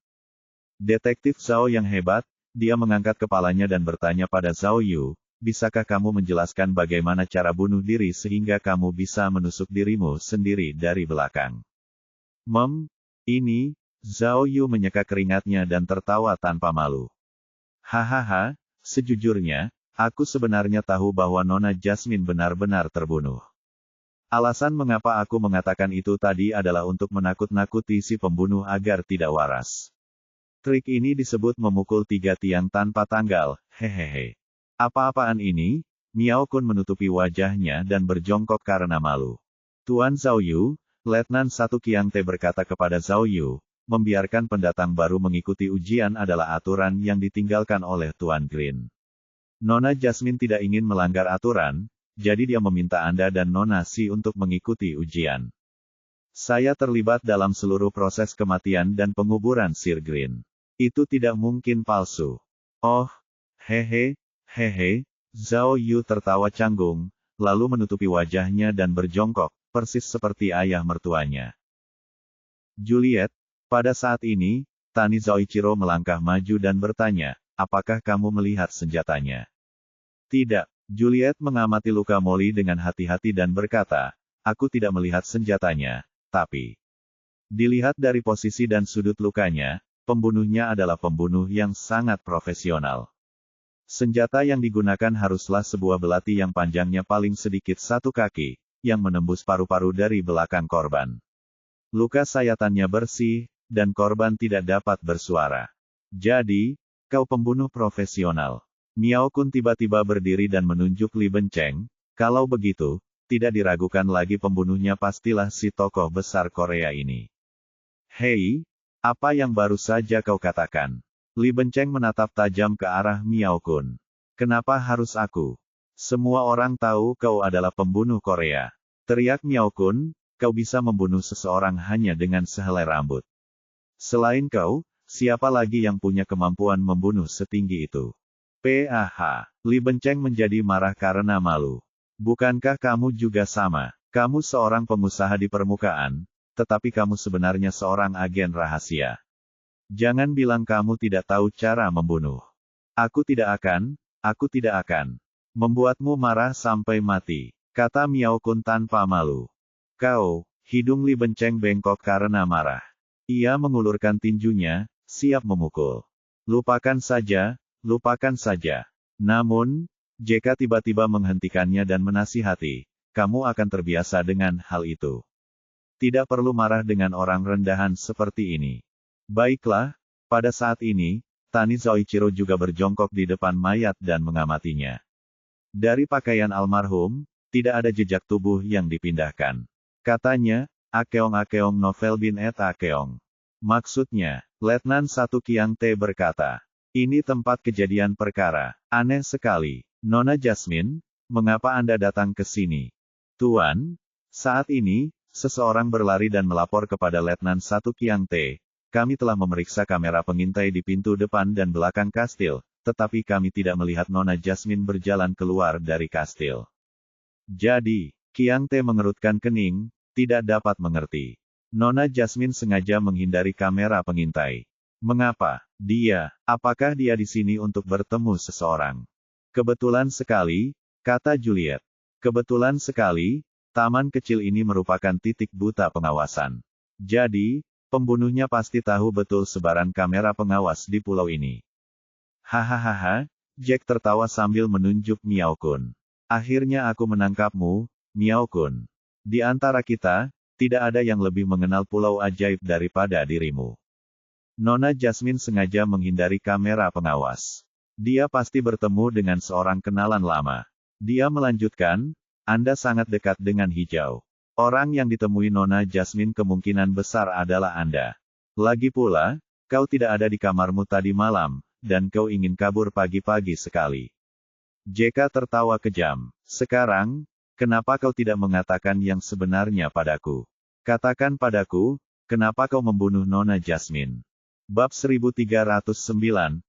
Detektif Zhao yang hebat, dia mengangkat kepalanya dan bertanya pada Zhao Yu, bisakah kamu menjelaskan bagaimana cara bunuh diri sehingga kamu bisa menusuk dirimu sendiri dari belakang? Ini, Zhao Yu menyeka keringatnya dan tertawa tanpa malu. Hahaha, sejujurnya, aku sebenarnya tahu bahwa Nona Jasmine benar-benar terbunuh. Alasan mengapa aku mengatakan itu tadi adalah untuk menakut-nakuti si pembunuh agar tidak waras. Trik ini disebut memukul 3 tiang tanpa tanggal, hehehe. Apa-apaan ini? Miao Kun menutupi wajahnya dan berjongkok karena malu. Tuan Zhao Yu, Letnan 1 Qiang Te berkata kepada Zhao Yu, membiarkan pendatang baru mengikuti ujian adalah aturan yang ditinggalkan oleh Tuan Green. Nona Jasmine tidak ingin melanggar aturan, jadi dia meminta Anda dan Nona Si untuk mengikuti ujian. Saya terlibat dalam seluruh proses kematian dan penguburan Sir Green. Itu tidak mungkin palsu. Oh, hehe, Zhao Yu tertawa canggung, lalu menutupi wajahnya dan berjongkok, persis seperti ayah mertuanya. Juliet, pada saat ini, Tani Zoichiro melangkah maju dan bertanya, apakah kamu melihat senjatanya? Tidak. Juliet mengamati luka Molly dengan hati-hati dan berkata, aku tidak melihat senjatanya, tapi dilihat dari posisi dan sudut lukanya, pembunuhnya adalah pembunuh yang sangat profesional. Senjata yang digunakan haruslah sebuah belati yang panjangnya paling sedikit 1 kaki, yang menembus paru-paru dari belakang korban. Luka sayatannya bersih, dan korban tidak dapat bersuara. Jadi, kau pembunuh profesional. Miao Kun tiba-tiba berdiri dan menunjuk Li Benceng, kalau begitu, tidak diragukan lagi pembunuhnya pastilah si tokoh besar Korea ini. Hei, apa yang baru saja kau katakan? Li Benceng menatap tajam ke arah Miao Kun. Kenapa harus aku? Semua orang tahu kau adalah pembunuh Korea. Teriak Miao Kun, kau bisa membunuh seseorang hanya dengan sehelai rambut. Selain kau, siapa lagi yang punya kemampuan membunuh setinggi itu? PAH. Li Benceng menjadi marah karena malu. Bukankah kamu juga sama? Kamu seorang pengusaha di permukaan, tetapi kamu sebenarnya seorang agen rahasia. Jangan bilang kamu tidak tahu cara membunuh. Aku tidak akan membuatmu marah sampai mati, kata Miao Kun tanpa malu. Kau, hidung Li Benceng bengkok karena marah. Ia mengulurkan tinjunya, siap memukul. Lupakan saja. Namun, JK tiba-tiba menghentikannya dan menasihati, kamu akan terbiasa dengan hal itu. Tidak perlu marah dengan orang rendahan seperti ini. Baiklah, pada saat ini, Tani Zoichiro juga berjongkok di depan mayat dan mengamatinya. Dari pakaian almarhum, tidak ada jejak tubuh yang dipindahkan. Katanya, Akeong novel bin et Akeong. Maksudnya, Letnan 1 Kiang Te berkata, ini tempat kejadian perkara. Aneh sekali. Nona Jasmine, mengapa Anda datang ke sini? Tuan, saat ini, seseorang berlari dan melapor kepada Letnan 1 Kiang Te. Kami telah memeriksa kamera pengintai di pintu depan dan belakang kastil, tetapi kami tidak melihat Nona Jasmine berjalan keluar dari kastil. Jadi, Kiang Te mengerutkan kening, tidak dapat mengerti. Nona Jasmine sengaja menghindari kamera pengintai. Mengapa? Apakah dia di sini untuk bertemu seseorang? Kebetulan sekali, kata Juliet. Kebetulan sekali, taman kecil ini merupakan titik buta pengawasan. Jadi, pembunuhnya pasti tahu betul sebaran kamera pengawas di pulau ini. Hahaha, Jack tertawa sambil menunjuk Miao Kun. Akhirnya aku menangkapmu, Miao Kun. Di antara kita, tidak ada yang lebih mengenal pulau ajaib daripada dirimu. Nona Jasmine sengaja menghindari kamera pengawas. Dia pasti bertemu dengan seorang kenalan lama. Dia melanjutkan, Anda sangat dekat dengan hijau. Orang yang ditemui Nona Jasmine kemungkinan besar adalah Anda. Lagi pula, kau tidak ada di kamarmu tadi malam, dan kau ingin kabur pagi-pagi sekali. JK tertawa kejam. Sekarang, kenapa kau tidak mengatakan yang sebenarnya padaku? Katakan padaku, kenapa kau membunuh Nona Jasmine? Bab 1309,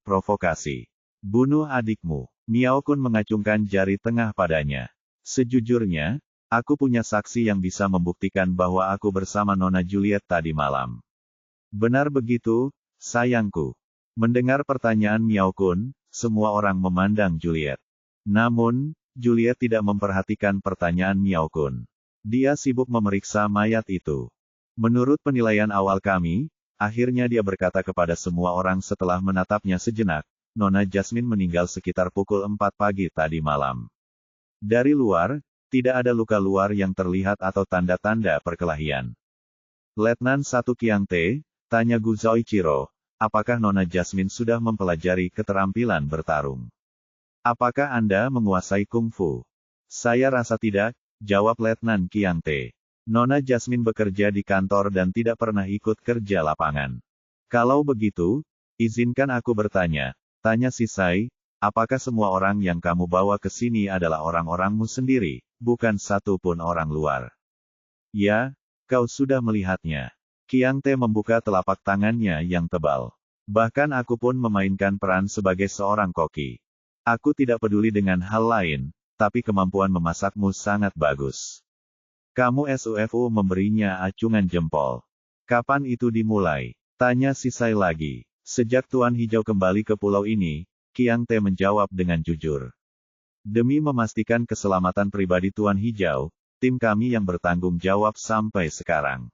Provokasi. Bunuh adikmu. Miao Kun mengacungkan jari tengah padanya. Sejujurnya, aku punya saksi yang bisa membuktikan bahwa aku bersama Nona Juliet tadi malam. Benar begitu, sayangku. Mendengar pertanyaan Miao Kun, semua orang memandang Juliet. Namun, Juliet tidak memperhatikan pertanyaan Miao Kun. Dia sibuk memeriksa mayat itu. Menurut penilaian awal kami, akhirnya dia berkata kepada semua orang setelah menatapnya sejenak, Nona Jasmine meninggal sekitar pukul 4 pagi tadi malam. Dari luar, tidak ada luka luar yang terlihat atau tanda-tanda perkelahian. Letnan 1 Kiang Te, tanya Gu Zoichiro, apakah Nona Jasmine sudah mempelajari keterampilan bertarung? Apakah Anda menguasai kungfu? Saya rasa tidak, jawab Letnan Kiang Te. Nona Jasmine bekerja di kantor dan tidak pernah ikut kerja lapangan. Kalau begitu, izinkan aku bertanya, tanya Sisai, apakah semua orang yang kamu bawa ke sini adalah orang-orangmu sendiri, bukan satu pun orang luar? Ya, kau sudah melihatnya. Kiang Te membuka telapak tangannya yang tebal. Bahkan aku pun memainkan peran sebagai seorang koki. Aku tidak peduli dengan hal lain, tapi kemampuan memasakmu sangat bagus. Kamu SUFU memberinya acungan jempol. Kapan itu dimulai? Tanya Sisai lagi. Sejak Tuan Hijau kembali ke pulau ini, Kiang Te menjawab dengan jujur. Demi memastikan keselamatan pribadi Tuan Hijau, tim kami yang bertanggung jawab sampai sekarang.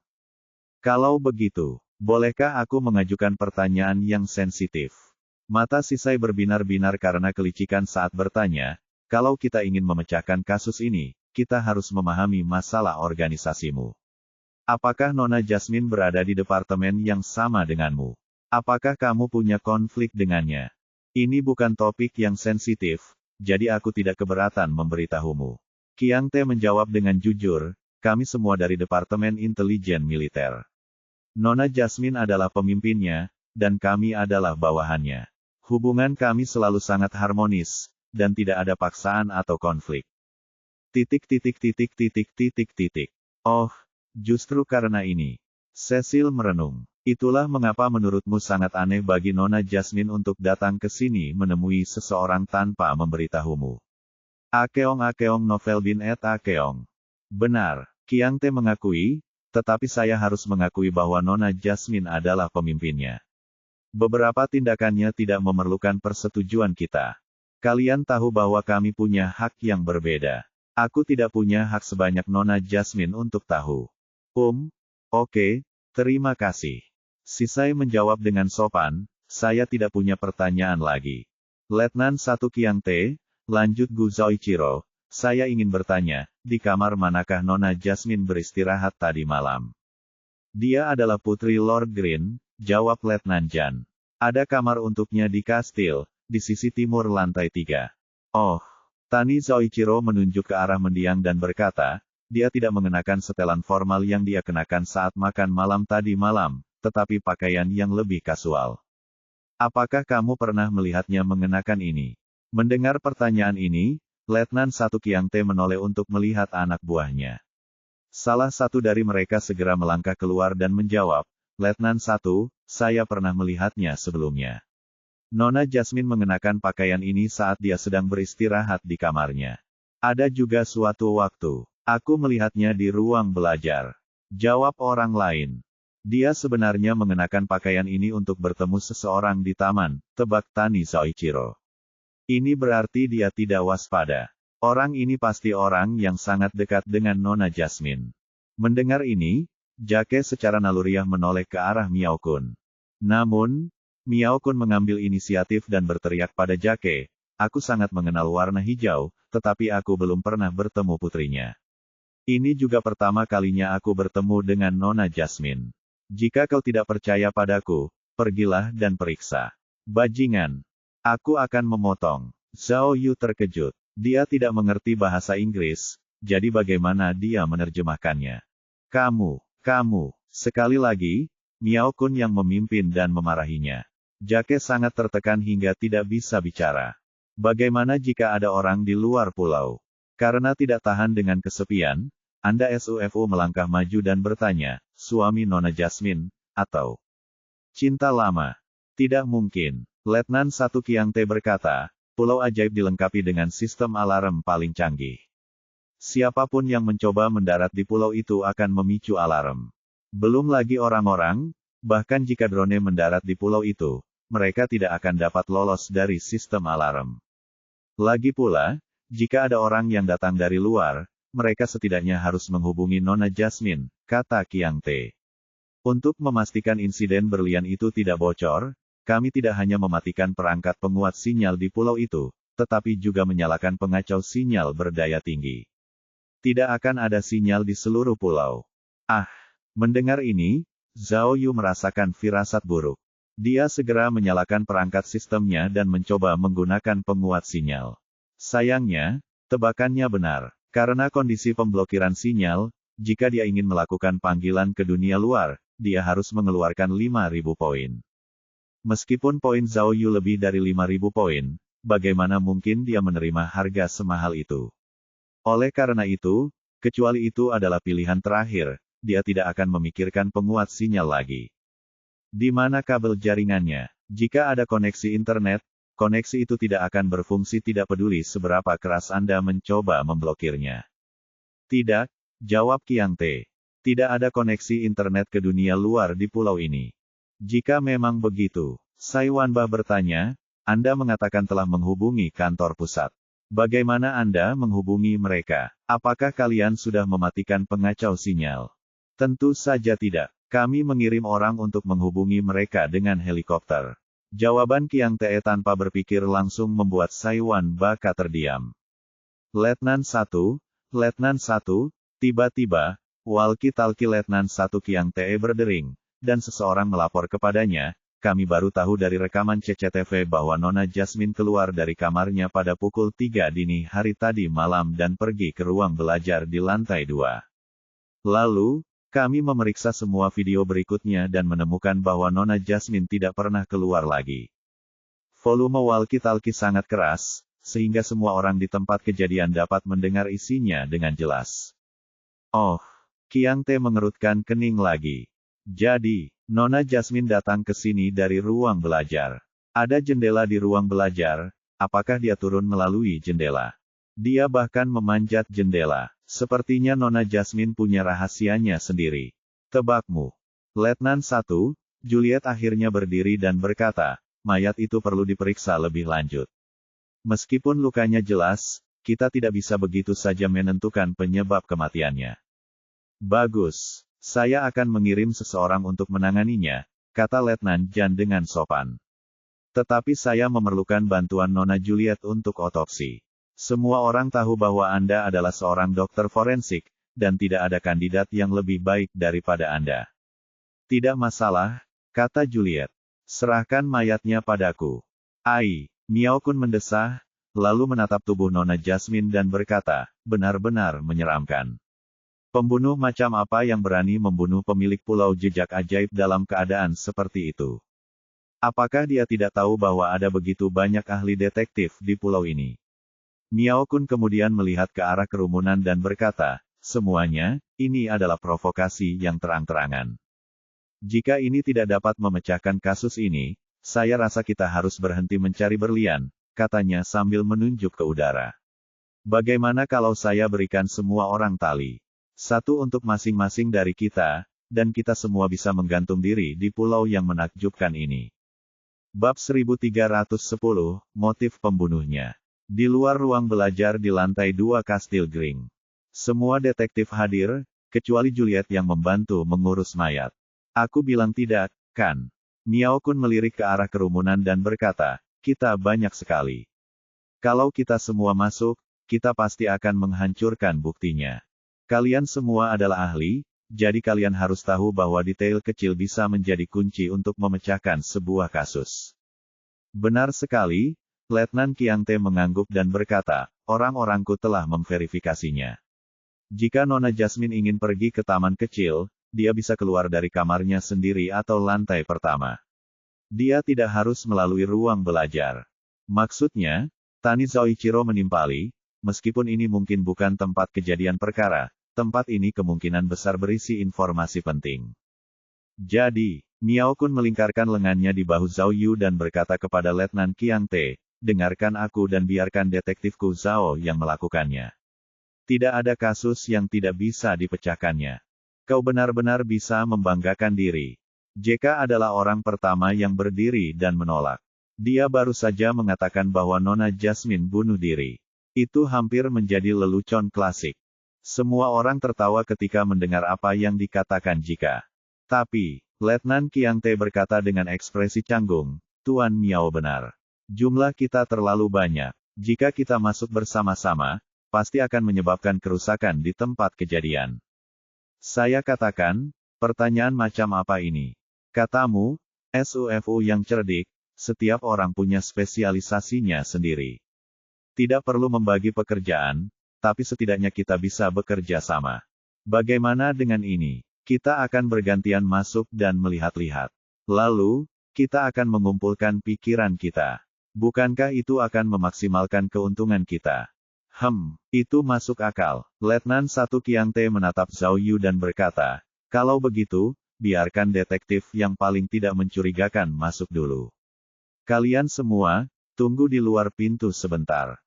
Kalau begitu, bolehkah aku mengajukan pertanyaan yang sensitif? Mata Sisai berbinar-binar karena kelicikan saat bertanya, kalau kita ingin memecahkan kasus ini, kita harus memahami masalah organisasimu. Apakah Nona Jasmine berada di departemen yang sama denganmu? Apakah kamu punya konflik dengannya? Ini bukan topik yang sensitif, jadi aku tidak keberatan memberitahumu. Kiang Te menjawab dengan jujur, kami semua dari Departemen Intelijen Militer. Nona Jasmine adalah pemimpinnya, dan kami adalah bawahannya. Hubungan kami selalu sangat harmonis, dan tidak ada paksaan atau konflik. Oh, justru karena ini. Cecil merenung. Itulah mengapa menurutmu sangat aneh bagi Nona Jasmine untuk datang ke sini menemui seseorang tanpa memberitahumu. Akeong novel bin et Akeong. Benar, Kiang Te mengakui, tetapi saya harus mengakui bahwa Nona Jasmine adalah pemimpinnya. Beberapa tindakannya tidak memerlukan persetujuan kita. Kalian tahu bahwa kami punya hak yang berbeda. Aku tidak punya hak sebanyak Nona Jasmine untuk tahu. Oke, terima kasih. Sisai menjawab dengan sopan, saya tidak punya pertanyaan lagi. Letnan 1 Kiang Te, lanjut Gu Zoichiro, saya ingin bertanya, di kamar manakah Nona Jasmine beristirahat tadi malam? Dia adalah putri Lord Green, jawab Letnan Jan. Ada kamar untuknya di kastil, di sisi timur lantai 3. Oh, Tani Zoichiro menunjuk ke arah mendiang dan berkata, dia tidak mengenakan setelan formal yang dia kenakan saat makan malam tadi malam, tetapi pakaian yang lebih kasual. Apakah kamu pernah melihatnya mengenakan ini? Mendengar pertanyaan ini, Letnan 1 Kiang Te menoleh untuk melihat anak buahnya. Salah satu dari mereka segera melangkah keluar dan menjawab, Letnan 1, saya pernah melihatnya sebelumnya. Nona Jasmine mengenakan pakaian ini saat dia sedang beristirahat di kamarnya. Ada juga suatu waktu, aku melihatnya di ruang belajar. Jawab orang lain. Dia sebenarnya mengenakan pakaian ini untuk bertemu seseorang di taman, tebak Tani Zoichiro. Ini berarti dia tidak waspada. Orang ini pasti orang yang sangat dekat dengan Nona Jasmine. Mendengar ini, Jake secara naluriah menoleh ke arah Miao Kun. Namun, Miao Kun mengambil inisiatif dan berteriak pada Jake, aku sangat mengenal warna hijau, tetapi aku belum pernah bertemu putrinya. Ini juga pertama kalinya aku bertemu dengan Nona Jasmine. Jika kau tidak percaya padaku, pergilah dan periksa. Bajingan. Aku akan memotong. Zhao Yu terkejut. Dia tidak mengerti bahasa Inggris, jadi bagaimana dia menerjemahkannya? Kamu. Sekali lagi, Miao Kun yang memimpin dan memarahinya. Jake sangat tertekan hingga tidak bisa bicara. Bagaimana jika ada orang di luar pulau? Karena tidak tahan dengan kesepian, Anda SUFU melangkah maju dan bertanya, suami Nona Jasmine, atau cinta lama? Tidak mungkin. Letnan 1 Kiang Te berkata, pulau ajaib dilengkapi dengan sistem alarm paling canggih. Siapapun yang mencoba mendarat di pulau itu akan memicu alarm. Belum lagi orang-orang, bahkan jika drone mendarat di pulau itu, mereka tidak akan dapat lolos dari sistem alarm. Lagi pula, jika ada orang yang datang dari luar, mereka setidaknya harus menghubungi Nona Jasmine, kata Kiang Te. Untuk memastikan insiden berlian itu tidak bocor, kami tidak hanya mematikan perangkat penguat sinyal di pulau itu, tetapi juga menyalakan pengacau sinyal berdaya tinggi. Tidak akan ada sinyal di seluruh pulau. Mendengar ini, Zhao Yu merasakan firasat buruk. Dia segera menyalakan perangkat sistemnya dan mencoba menggunakan penguat sinyal. Sayangnya, tebakannya benar. Karena kondisi pemblokiran sinyal, jika dia ingin melakukan panggilan ke dunia luar, dia harus mengeluarkan 5.000 poin. Meskipun poin Zhao Yu lebih dari 5.000 poin, bagaimana mungkin dia menerima harga semahal itu? Oleh karena itu, kecuali itu adalah pilihan terakhir, dia tidak akan memikirkan penguat sinyal lagi. Di mana kabel jaringannya? Jika ada koneksi internet, koneksi itu tidak akan berfungsi tidak peduli seberapa keras Anda mencoba memblokirnya. Tidak, jawab Kiang Te. Tidak ada koneksi internet ke dunia luar di pulau ini. Jika memang begitu, Sai Wanbah bertanya, Anda mengatakan telah menghubungi kantor pusat. Bagaimana Anda menghubungi mereka? Apakah kalian sudah mematikan pengacau sinyal? Tentu saja tidak. Kami mengirim orang untuk menghubungi mereka dengan helikopter. Jawaban Kiang Te tanpa berpikir langsung membuat Sai Wanbah terdiam. Letnan 1, tiba-tiba, walkie-talkie Letnan 1 Kiang Te berdering, dan seseorang melapor kepadanya, kami baru tahu dari rekaman CCTV bahwa Nona Jasmine keluar dari kamarnya pada pukul 3 dini hari tadi malam dan pergi ke ruang belajar di lantai 2. Lalu, kami memeriksa semua video berikutnya dan menemukan bahwa Nona Jasmine tidak pernah keluar lagi. Volume walkie-talkie sangat keras, sehingga semua orang di tempat kejadian dapat mendengar isinya dengan jelas. Oh, Kiang Te mengerutkan kening lagi. Jadi, Nona Jasmine datang ke sini dari ruang belajar. Ada jendela di ruang belajar, apakah dia turun melalui jendela? Dia bahkan memanjat jendela. Sepertinya Nona Jasmine punya rahasianya sendiri. Tebakmu. Letnan 1, Juliet akhirnya berdiri dan berkata, mayat itu perlu diperiksa lebih lanjut. Meskipun lukanya jelas, kita tidak bisa begitu saja menentukan penyebab kematiannya. Bagus, saya akan mengirim seseorang untuk menanganinya, kata Letnan Jan dengan sopan. Tetapi saya memerlukan bantuan Nona Juliet untuk otopsi. Semua orang tahu bahwa Anda adalah seorang dokter forensik, dan tidak ada kandidat yang lebih baik daripada Anda. Tidak masalah, kata Juliet. Serahkan mayatnya padaku. Ai, Miao Kun mendesah, lalu menatap tubuh Nona Jasmine dan berkata, benar-benar menyeramkan. Pembunuh macam apa yang berani membunuh pemilik pulau jejak ajaib dalam keadaan seperti itu? Apakah dia tidak tahu bahwa ada begitu banyak ahli detektif di pulau ini? Miao Kun kemudian melihat ke arah kerumunan dan berkata, semuanya, ini adalah provokasi yang terang-terangan. Jika ini tidak dapat memecahkan kasus ini, saya rasa kita harus berhenti mencari berlian, katanya sambil menunjuk ke udara. Bagaimana kalau saya berikan semua orang tali? Satu untuk masing-masing dari kita, dan kita semua bisa menggantung diri di pulau yang menakjubkan ini. Bab 1310, Motif Pembunuhnya. Di luar ruang belajar di lantai 2 Kastil Gring. Semua detektif hadir, kecuali Juliet yang membantu mengurus mayat. Aku bilang tidak, kan? Miao Kun melirik ke arah kerumunan dan berkata, kita banyak sekali. Kalau kita semua masuk, kita pasti akan menghancurkan buktinya. Kalian semua adalah ahli, jadi kalian harus tahu bahwa detail kecil bisa menjadi kunci untuk memecahkan sebuah kasus. Benar sekali, Letnan Kiang Te mengangguk dan berkata, orang-orangku telah memverifikasinya. Jika Nona Jasmine ingin pergi ke taman kecil, dia bisa keluar dari kamarnya sendiri atau lantai pertama. Dia tidak harus melalui ruang belajar. Maksudnya, Tani Zoichiro menimpali, meskipun ini mungkin bukan tempat kejadian perkara, tempat ini kemungkinan besar berisi informasi penting. Jadi, Miao Kun melingkarkan lengannya di bahu Zhao Yu dan berkata kepada Letnan Kiang Te, dengarkan aku dan biarkan detektifku Zhao yang melakukannya. Tidak ada kasus yang tidak bisa dipecahkannya. Kau benar-benar bisa membanggakan diri. JK adalah orang pertama yang berdiri dan menolak. Dia baru saja mengatakan bahwa Nona Jasmine bunuh diri. Itu hampir menjadi lelucon klasik. Semua orang tertawa ketika mendengar apa yang dikatakan JK. Tapi, Letnan Kiang Te berkata dengan ekspresi canggung, Tuan Miao benar. Jumlah kita terlalu banyak. Jika kita masuk bersama-sama, pasti akan menyebabkan kerusakan di tempat kejadian. Saya katakan, pertanyaan macam apa ini? Katamu, SUFU yang cerdik, setiap orang punya spesialisasinya sendiri. Tidak perlu membagi pekerjaan, tapi setidaknya kita bisa bekerja sama. Bagaimana dengan ini? Kita akan bergantian masuk dan melihat-lihat. Lalu, kita akan mengumpulkan pikiran kita. Bukankah itu akan memaksimalkan keuntungan kita? Itu masuk akal. Letnan 1 Kiang Te menatap Zhao Yu dan berkata, kalau begitu, biarkan detektif yang paling tidak mencurigakan masuk dulu. Kalian semua, tunggu di luar pintu sebentar.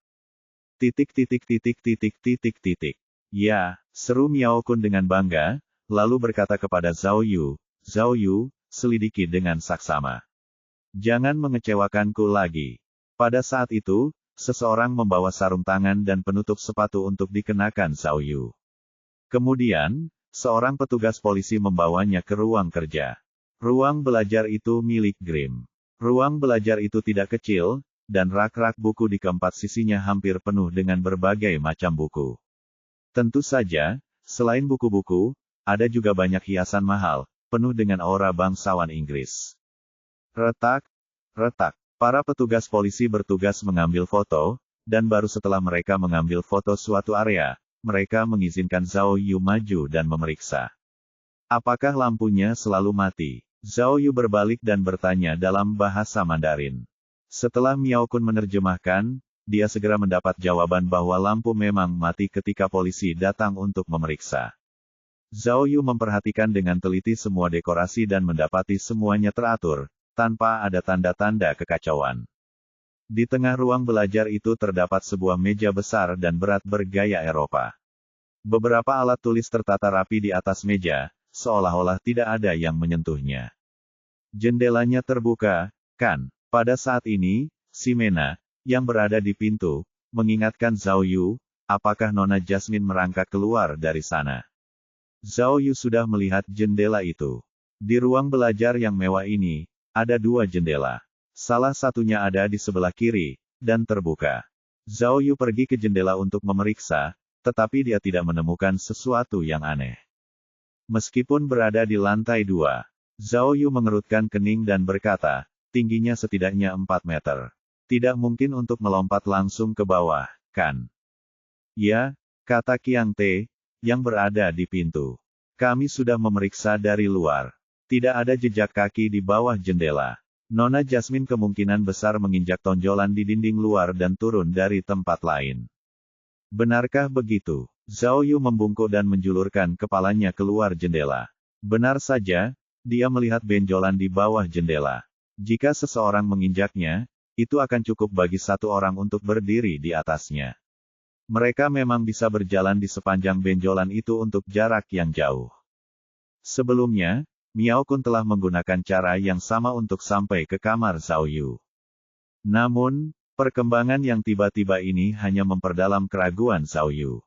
Ya, seru Miao Kun dengan bangga, lalu berkata kepada Zhao Yu, selidiki dengan saksama. Jangan mengecewakanku lagi. Pada saat itu, seseorang membawa sarung tangan dan penutup sepatu untuk dikenakan Zhao Yu. Kemudian, seorang petugas polisi membawanya ke ruang kerja. Ruang belajar itu milik Grimm. Ruang belajar itu tidak kecil, dan rak-rak buku di keempat sisinya hampir penuh dengan berbagai macam buku. Tentu saja, selain buku-buku, ada juga banyak hiasan mahal, penuh dengan aura bangsawan Inggris. Retak, retak. Para petugas polisi bertugas mengambil foto, dan baru setelah mereka mengambil foto suatu area, mereka mengizinkan Zhao Yu maju dan memeriksa. Apakah lampunya selalu mati? Zhao Yu berbalik dan bertanya dalam bahasa Mandarin. Setelah Miao Kun menerjemahkan, dia segera mendapat jawaban bahwa lampu memang mati ketika polisi datang untuk memeriksa. Zhao Yu memperhatikan dengan teliti semua dekorasi dan mendapati semuanya teratur, tanpa ada tanda-tanda kekacauan. Di tengah ruang belajar itu terdapat sebuah meja besar dan berat bergaya Eropa. Beberapa alat tulis tertata rapi di atas meja, seolah-olah tidak ada yang menyentuhnya. Jendelanya terbuka, kan? Pada saat ini, si Mena, yang berada di pintu, mengingatkan Zhao Yu, apakah Nona Jasmine merangkak keluar dari sana. Zhao Yu sudah melihat jendela itu. Di ruang belajar yang mewah ini, ada 2 jendela. Salah satunya ada di sebelah kiri, dan terbuka. Zhao Yu pergi ke jendela untuk memeriksa, tetapi dia tidak menemukan sesuatu yang aneh. Meskipun berada di lantai 2, Zhao Yu mengerutkan kening dan berkata, tingginya setidaknya 4 meter. Tidak mungkin untuk melompat langsung ke bawah, kan? Ya, kata Qiang Te, yang berada di pintu. Kami sudah memeriksa dari luar. Tidak ada jejak kaki di bawah jendela. Nona Jasmine kemungkinan besar menginjak tonjolan di dinding luar dan turun dari tempat lain. Benarkah begitu? Zhao Yu membungkuk dan menjulurkan kepalanya keluar jendela. Benar saja, dia melihat benjolan di bawah jendela. Jika seseorang menginjaknya, itu akan cukup bagi 1 orang untuk berdiri di atasnya. Mereka memang bisa berjalan di sepanjang benjolan itu untuk jarak yang jauh. Sebelumnya, Miao Kun telah menggunakan cara yang sama untuk sampai ke kamar Zhao Yu. Namun, perkembangan yang tiba-tiba ini hanya memperdalam keraguan Zhao Yu.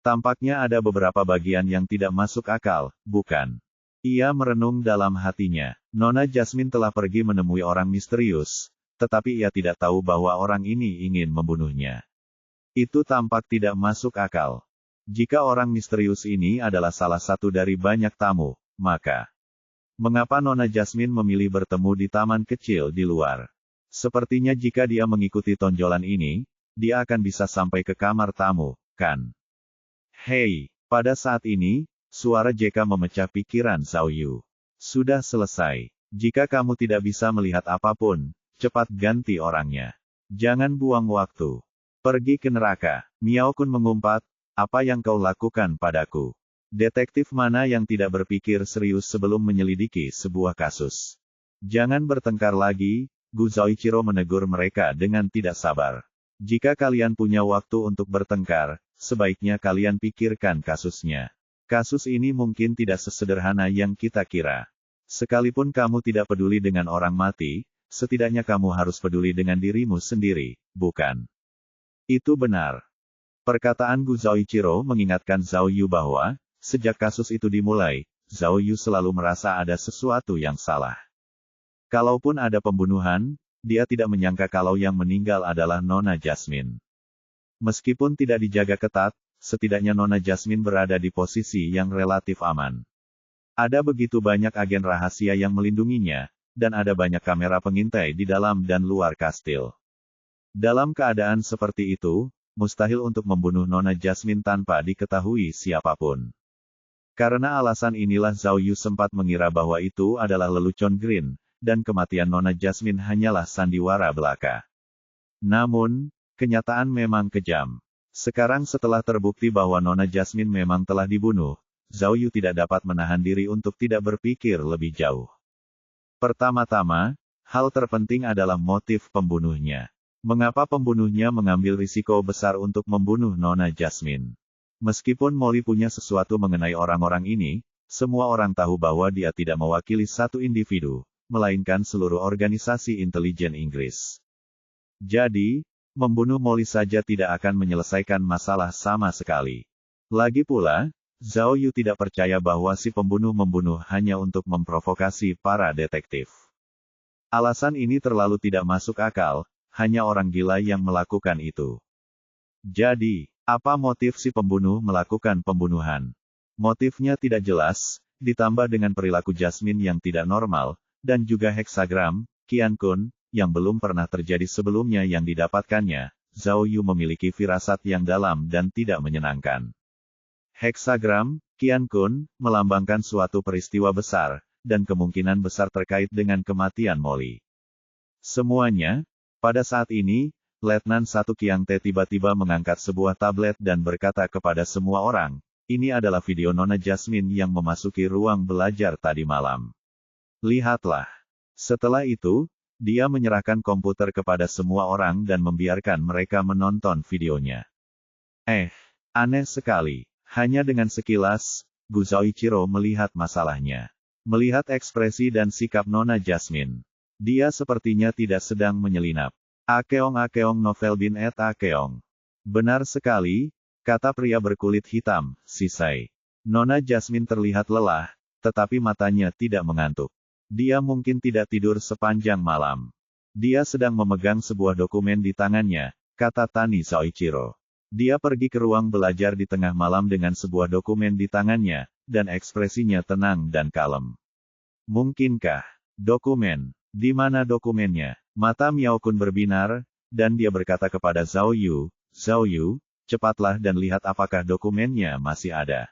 Tampaknya ada beberapa bagian yang tidak masuk akal, bukan? Ia merenung dalam hatinya. Nona Jasmine telah pergi menemui orang misterius, tetapi ia tidak tahu bahwa orang ini ingin membunuhnya. Itu tampak tidak masuk akal. Jika orang misterius ini adalah salah satu dari banyak tamu, maka mengapa Nona Jasmine memilih bertemu di taman kecil di luar? Sepertinya jika dia mengikuti tonjolan ini, dia akan bisa sampai ke kamar tamu, kan? Hei, pada saat ini, suara JK memecah pikiran Zhao Yu. Sudah selesai. Jika kamu tidak bisa melihat apapun, cepat ganti orangnya. Jangan buang waktu. Pergi ke neraka. Miao Kun mengumpat, apa yang kau lakukan padaku? Detektif mana yang tidak berpikir serius sebelum menyelidiki sebuah kasus? Jangan bertengkar lagi, Gu Zoichiro menegur mereka dengan tidak sabar. Jika kalian punya waktu untuk bertengkar, sebaiknya kalian pikirkan kasusnya. Kasus ini mungkin tidak sesederhana yang kita kira. Sekalipun kamu tidak peduli dengan orang mati, setidaknya kamu harus peduli dengan dirimu sendiri, bukan? Itu benar. Perkataan Gu Zoichiro mengingatkan Zhao Yu bahwa, sejak kasus itu dimulai, Zhao Yu selalu merasa ada sesuatu yang salah. Kalaupun ada pembunuhan, dia tidak menyangka kalau yang meninggal adalah Nona Jasmine. Meskipun tidak dijaga ketat, setidaknya Nona Jasmine berada di posisi yang relatif aman. Ada begitu banyak agen rahasia yang melindunginya, dan ada banyak kamera pengintai di dalam dan luar kastil. Dalam keadaan seperti itu, mustahil untuk membunuh Nona Jasmine tanpa diketahui siapapun. Karena alasan inilah Zhao Yu sempat mengira bahwa itu adalah lelucon Green, dan kematian Nona Jasmine hanyalah sandiwara belaka. Namun, kenyataan memang kejam. Sekarang setelah terbukti bahwa Nona Jasmine memang telah dibunuh, Zhao Yu tidak dapat menahan diri untuk tidak berpikir lebih jauh. Pertama-tama, hal terpenting adalah motif pembunuhnya. Mengapa pembunuhnya mengambil risiko besar untuk membunuh Nona Jasmine? Meskipun Molly punya sesuatu mengenai orang-orang ini, semua orang tahu bahwa dia tidak mewakili satu individu, melainkan seluruh organisasi intelijen Inggris. Jadi, membunuh Molly saja tidak akan menyelesaikan masalah sama sekali. Lagi pula, Zhao Yu tidak percaya bahwa si pembunuh membunuh hanya untuk memprovokasi para detektif. Alasan ini terlalu tidak masuk akal, hanya orang gila yang melakukan itu. Jadi, apa motif si pembunuh melakukan pembunuhan? Motifnya tidak jelas, ditambah dengan perilaku Jasmine yang tidak normal, dan juga heksagram, Qian-kun, yang belum pernah terjadi sebelumnya yang didapatkannya. Zhao Yu memiliki firasat yang dalam dan tidak menyenangkan. Heksagram, Qian-kun, melambangkan suatu peristiwa besar, dan kemungkinan besar terkait dengan kematian Molly. Semuanya, pada saat ini, Letnan 1 Qiang Te tiba-tiba mengangkat sebuah tablet dan berkata kepada semua orang, ini adalah video Nona Jasmine yang memasuki ruang belajar tadi malam. Lihatlah. Setelah itu, dia menyerahkan komputer kepada semua orang dan membiarkan mereka menonton videonya. Aneh sekali. Hanya dengan sekilas, Gu Zhaoichiro melihat masalahnya. Melihat ekspresi dan sikap Nona Jasmine. Dia sepertinya tidak sedang menyelinap. Akeong novel bin et Akeong. Benar sekali, kata pria berkulit hitam, Sisai. Nona Jasmine terlihat lelah, tetapi matanya tidak mengantuk. Dia mungkin tidak tidur sepanjang malam. Dia sedang memegang sebuah dokumen di tangannya, kata Tani Zhaoichiro. Dia pergi ke ruang belajar di tengah malam dengan sebuah dokumen di tangannya, dan ekspresinya tenang dan kalem. Mungkinkah? Dokumen? Di mana dokumennya? Mata Miao Kun berbinar, dan dia berkata kepada Zhao Yu, Zhao Yu, cepatlah dan lihat apakah dokumennya masih ada.